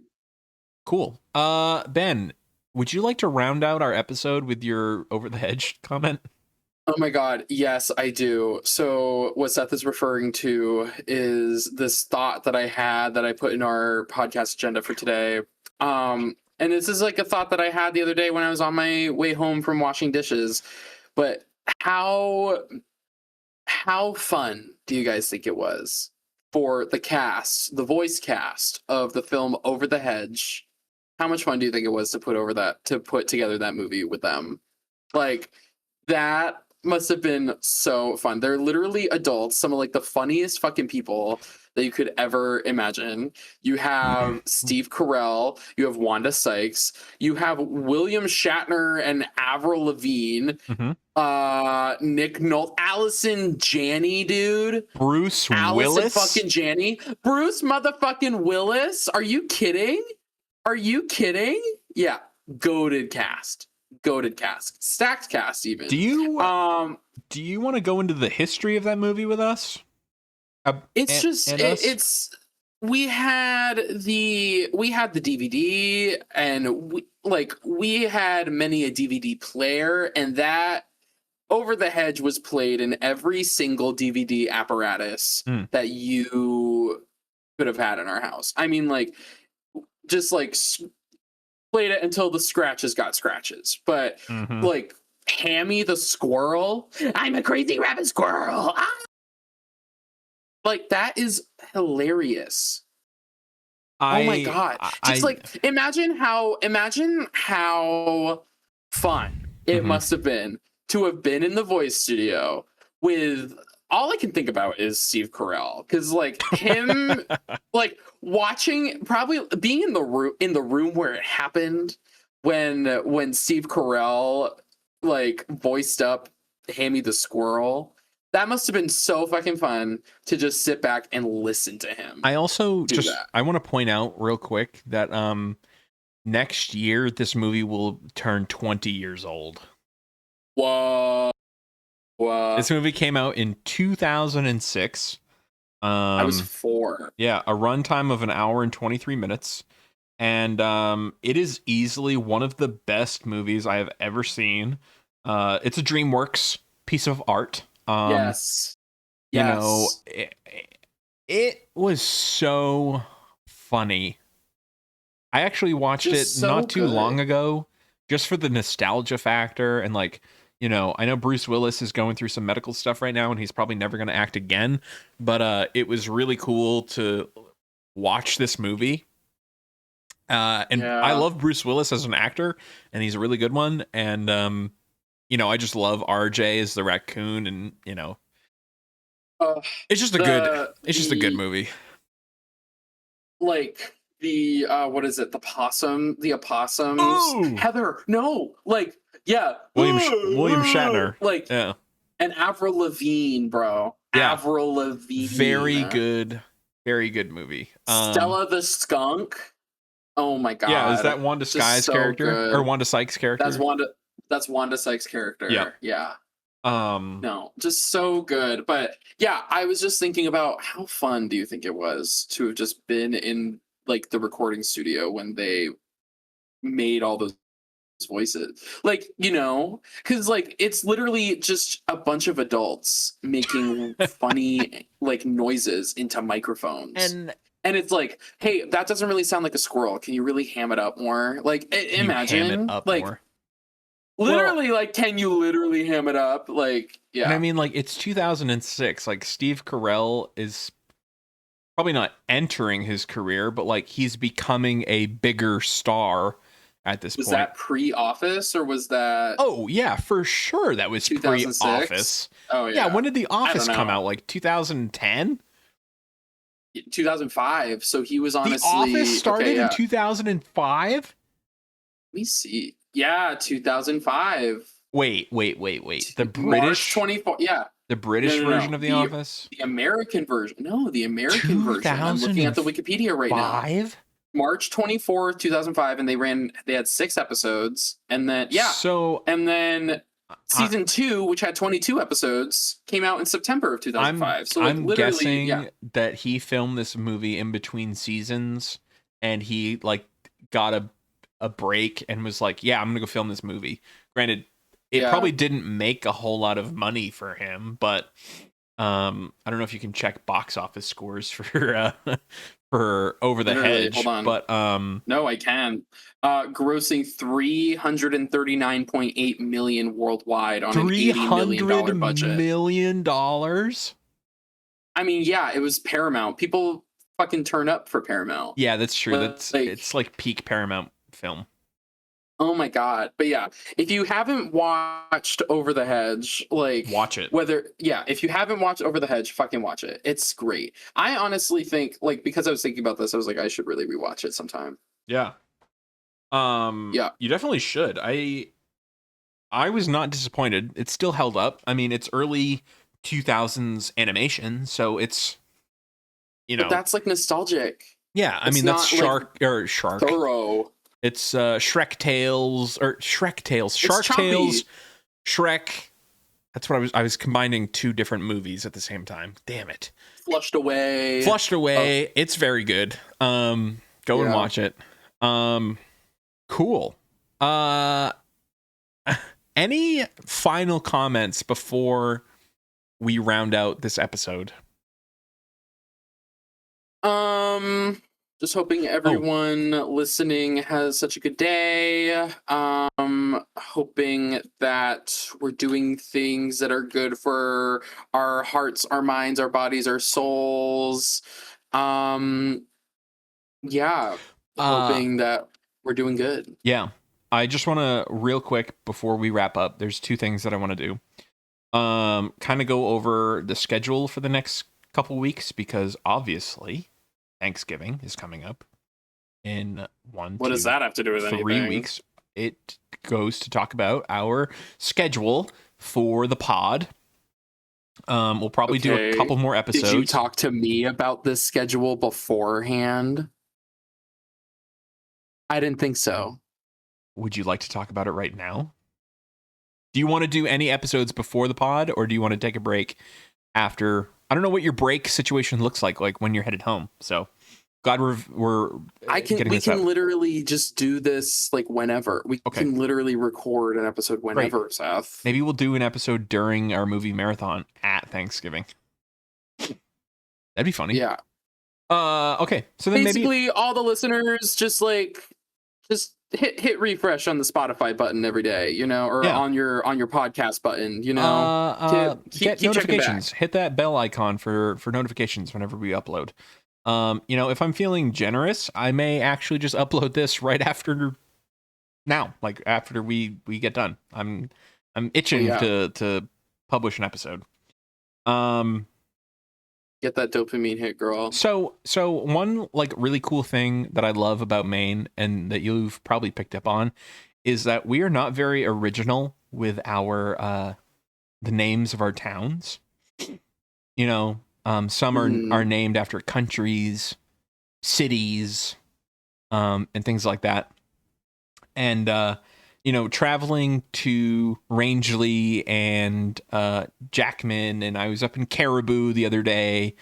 Cool. Ben, would you like to round out our episode with your over the hedge comment? Oh my God. Yes, I do. So what Seth is referring to is this thought that I had that I put in our podcast agenda for today. And this is like a thought that I had the other day when I was on my way home from washing dishes. But how fun do you guys think it was for the voice cast of the film Over the Hedge? How much fun do you think it was to put together that movie with them? Like, that must have been so fun. They're literally adults, some of like the funniest fucking people that you could ever imagine. You have Steve Carell, you have Wanda Sykes, you have William Shatner and Avril Lavigne, Nick Nolte, Allison Janney, dude. Bruce Allison Willis? fucking Janney. Bruce motherfucking Willis. Are you kidding? Yeah. Goated cast. Stacked cast even. Do you want to go into the history of that movie with us? We had the DVD, and we had many a DVD player, and that Over the Hedge was played in every single DVD apparatus that you could have had in our house. I mean, like, just like played it until the scratches got scratches. But like Hammy the squirrel, I'm a crazy rabbit squirrel. Like, that is hilarious. Oh my God. Imagine how fun it must have been to have been in the voice studio with all I can think about is Steve Carell, because like him, like watching, probably being in the room where it happened, when Steve Carell like voiced up Hammy the squirrel. That must have been so fucking fun to just sit back and listen to him I also do just that. I want to point out real quick that next year this movie will turn 20 years old. Whoa, whoa. This movie came out in 2006. I was Um 4. yeah, a runtime of an hour and 23 minutes. And it is easily one of the best movies I have ever seen. It's a DreamWorks piece of art. Yes, You know, yes. it was so funny. I actually watched it Just so not too long good. ago just for the nostalgia factor and like, you know, I know Bruce Willis is going through some medical stuff right now and he's probably never going to act again, but it was really cool to watch this movie. And I Yeah. love Bruce Willis as an actor and he's a really good one and you know, I just love RJ as the raccoon and, you know, Uh, it's just a good the it's just a good the movie. like the what is it? The opossums. Ooh, Heather, no, like yeah, William Shatner. like Yeah. and Avril Lavigne, bro. Yeah. Avril Lavigne. Very good movie. Stella the skunk. Oh my Yeah, is god, that Wanda just Sky's so character or good. Wanda Sykes' That's character? Wanda. That's Wanda Sykes' Yep. character. Yeah. Um, No, just so good. But yeah, I was just thinking about how fun do you think it was to have just been in like the recording studio when they made all those voices? Like, because like it's literally just a bunch of adults making funny like noises into microphones. and And it's like, hey, that doesn't really sound like a squirrel. Can you really ham it up more? Like, can you ham it imagine, up like, more? Well, literally, like, can you literally ham it up? Like, and I yeah. mean, like it's 2006. Like Steve Carell is probably not entering his career, but like he's becoming a bigger star at this Was point. that pre-Office or was that Oh yeah, for sure. That was 2006? pre-Office. Oh Yeah, yeah. when did The I don't Office come know. out? Like 2010? 2005. So he was The Office honestly okay. started in Yeah. 2005? Let me see. Yeah, 2005. Wait. The March British 24th. Yeah. the No, British no, version no. of The Office? The American version. No, the American version. I'm looking at the 2005? Wikipedia right now. March 24th, 2005, and they had 6 episodes, and then yeah, So and then I, season 2, which had 22 episodes, came out in September of I'm 2005. So like I'm literally, yeah. guessing that he filmed this movie in between seasons and he like got a break and was like, "Yeah, I'm going to go film this movie." Granted, it Yeah, probably didn't make a whole lot of money for him, but I don't know if you can check box office scores for for Over the literally. Hold Hedge, on. but No, I can. Grossing 339.8 million worldwide on an 80 million $300 dollar budget. million dollars? I mean, yeah, it was Paramount. People fucking turn up for Paramount. Yeah, that's true. That's Like, it's like peak Paramount film. oh my god. But yeah, if you haven't watched Over the Hedge, like Watch it. if you haven't watched Over the Hedge, fucking watch it. It's great. I honestly think, like, because I was thinking about this, I was like, I should really rewatch it sometime. Yeah. Yeah. You definitely should. I was not disappointed. It still held up. I mean, it's early 2000s animation, so it's, you But know, that's like nostalgic. yeah, I It's mean, that's not like Shark. thorough. It's Shrek Tales, It's Shark Tales, choppy. Shrek. That's what I was combining two different movies at the same time. Damn it. Flushed away. Flushed Away. It's very good. Go and Yeah. watch it. Cool. Uh any final comments before we round out this episode? Just hoping everyone listening has such a good day. Hoping that we're doing things that are good for our hearts, our minds, our bodies, our souls. Yeah. Uh Hoping that we're doing good. yeah. I just want to real quick before we wrap up, there's two things that I want to do. Kind of go over the schedule for the next couple weeks because obviously Thanksgiving is coming up in one, What does two, that have to do with 3 weeks. anything? It goes to talk about our schedule for the pod. We'll probably do a Okay. couple more Did you episodes. talk to me about this schedule beforehand? I didn't think so. Would you like to talk about it right now? Do you want to do any episodes before the pod, or do you want to take a break after? I don't know what your break situation looks like when you're headed home. So glad we're getting We this can out. literally just do this like whenever. We Okay, can literally record an episode great. whenever, Seth. Maybe we'll do an episode during our movie marathon at Thanksgiving. That'd be funny. Yeah. Okay. So then Basically all the listeners just hit refresh on the Spotify button every day, or yeah. on your podcast button, keep Get checking back. notifications. Hit that bell icon for notifications whenever we upload. If I'm feeling generous, I may actually just upload this right after now, like after we get done. I'm itching to publish an episode. Get that dopamine hit, girl. So one like really cool thing that I love about Maine and that you've probably picked up on is that we are not very original with our the names of our towns. Some are named after countries, cities, and things like that. And traveling to Rangeley and Jackman, and I was up in Caribou the other day,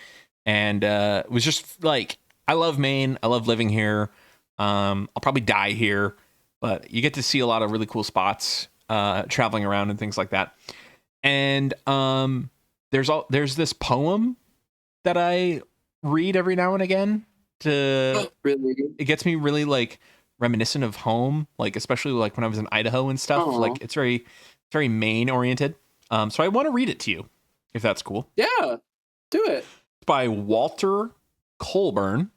and it was just like, I love Maine. I love living here. I'll probably die here, but you get to see a lot of really cool spots traveling around and things like that. And there's this poem that I read every now and again. Really? It gets me really like reminiscent of home, like especially like when I was in Idaho and stuff. Aww. Like it's very Maine oriented. So I want to read it to you, if that's cool. Yeah, do it. It's by Walter Colburn.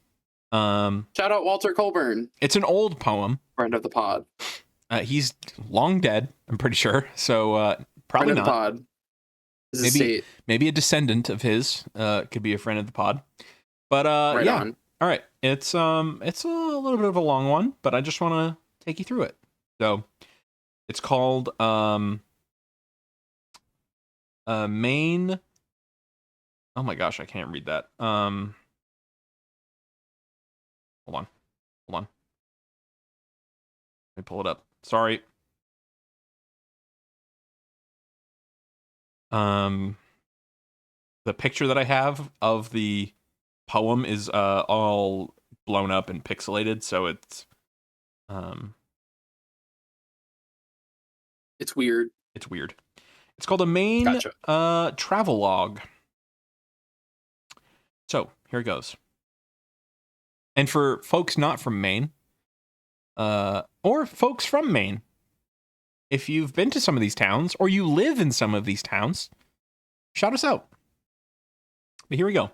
Shout out Walter Colburn. It's an old poem. Friend of the pod. He's long dead, I'm pretty sure. So probably friend not. Of the pod. Maybe a descendant of his could be a friend of the pod. But right yeah. on. All right. It's a little bit of a long one, but I just want to take you through it. So it's called Maine. Oh my gosh, I can't read that. Hold on. Let me pull it up. Sorry. The picture that I have of the poem is all blown up and pixelated, so it's weird. It's weird. It's called a Maine travel log. So here it goes. And for folks not from Maine, or folks from Maine, if you've been to some of these towns or you live in some of these towns, shout us out. But here we go.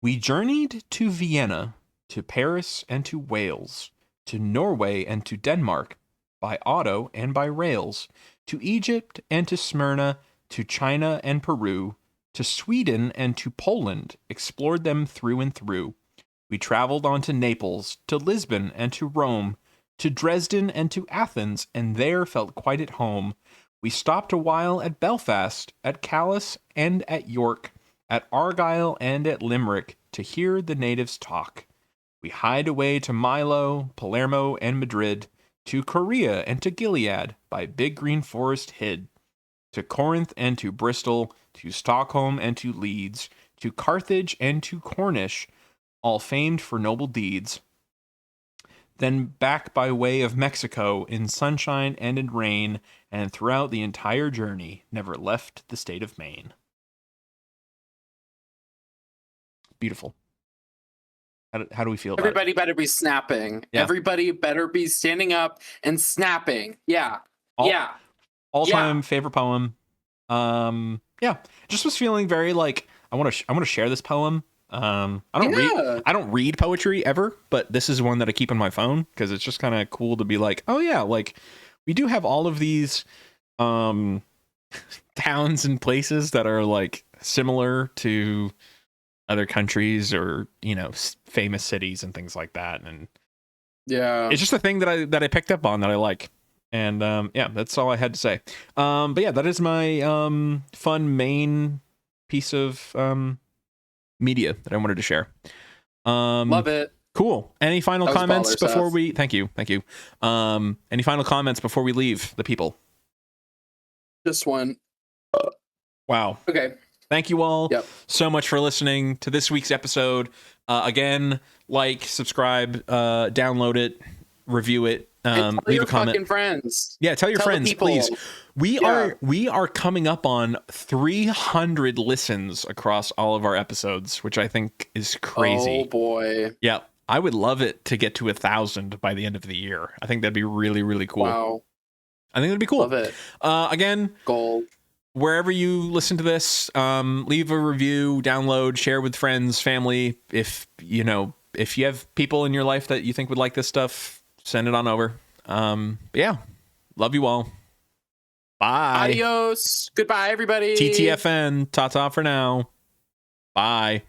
We journeyed to Vienna, to Paris and to Wales, to Norway and to Denmark, by auto and by rails, to Egypt and to Smyrna, to China and Peru, to Sweden and to Poland, explored them through and through. We traveled on to Naples, to Lisbon and to Rome, to Dresden and to Athens, and there felt quite at home. We stopped a while at Belfast, at Calais and at York, at Argyle and at Limerick, to hear the natives talk. We hied away to Milo, Palermo, and Madrid, to Korea and to Gilead, by big green forest hid, to Corinth and to Bristol, to Stockholm and to Leeds, to Carthage and to Cornish, all famed for noble deeds. Then back by way of Mexico, in sunshine and in rain, and throughout the entire journey, never left the state of Maine. Beautiful. How do we feel about Everybody better be snapping. Yeah. Everybody better be standing up and snapping. Yeah. All-time favorite poem. Yeah. Just was feeling very like I want to share this poem. I don't read poetry ever, but this is one that I keep on my phone because it's just kind of cool to be like, oh yeah, like we do have all of these towns and places that are like similar to other countries or, you know, famous cities and things like that. And Yeah. it's just a thing that I picked up on that I like. And yeah, that's all I had to say. But yeah, that is my fun main piece of media that I wanted to share. Love it. Cool. Any final That was comments baller, before Seth. we? Thank you. Any final comments before we leave the people? Just one. Wow. Okay. Thank you all Yep. so much for listening to this week's episode. Again, like, subscribe, download it, review it, And tell leave your a comment. fucking friends. Yeah, tell your Tell the friends, people. please. We are coming up on 300 listens across all of our episodes, which I think is crazy. Oh boy. Yeah, I would love it to get to 1,000 by the end of the year. I think that'd be really, really cool. Wow. I think that'd be cool. Love it. Again, Gold. wherever you listen to this, leave a review, download, share with friends, family. If you have people in your life that you think would like this stuff, send it on over. But yeah, love you all. Bye. Adios. Goodbye, everybody. TTFN. Ta-ta for now. Bye.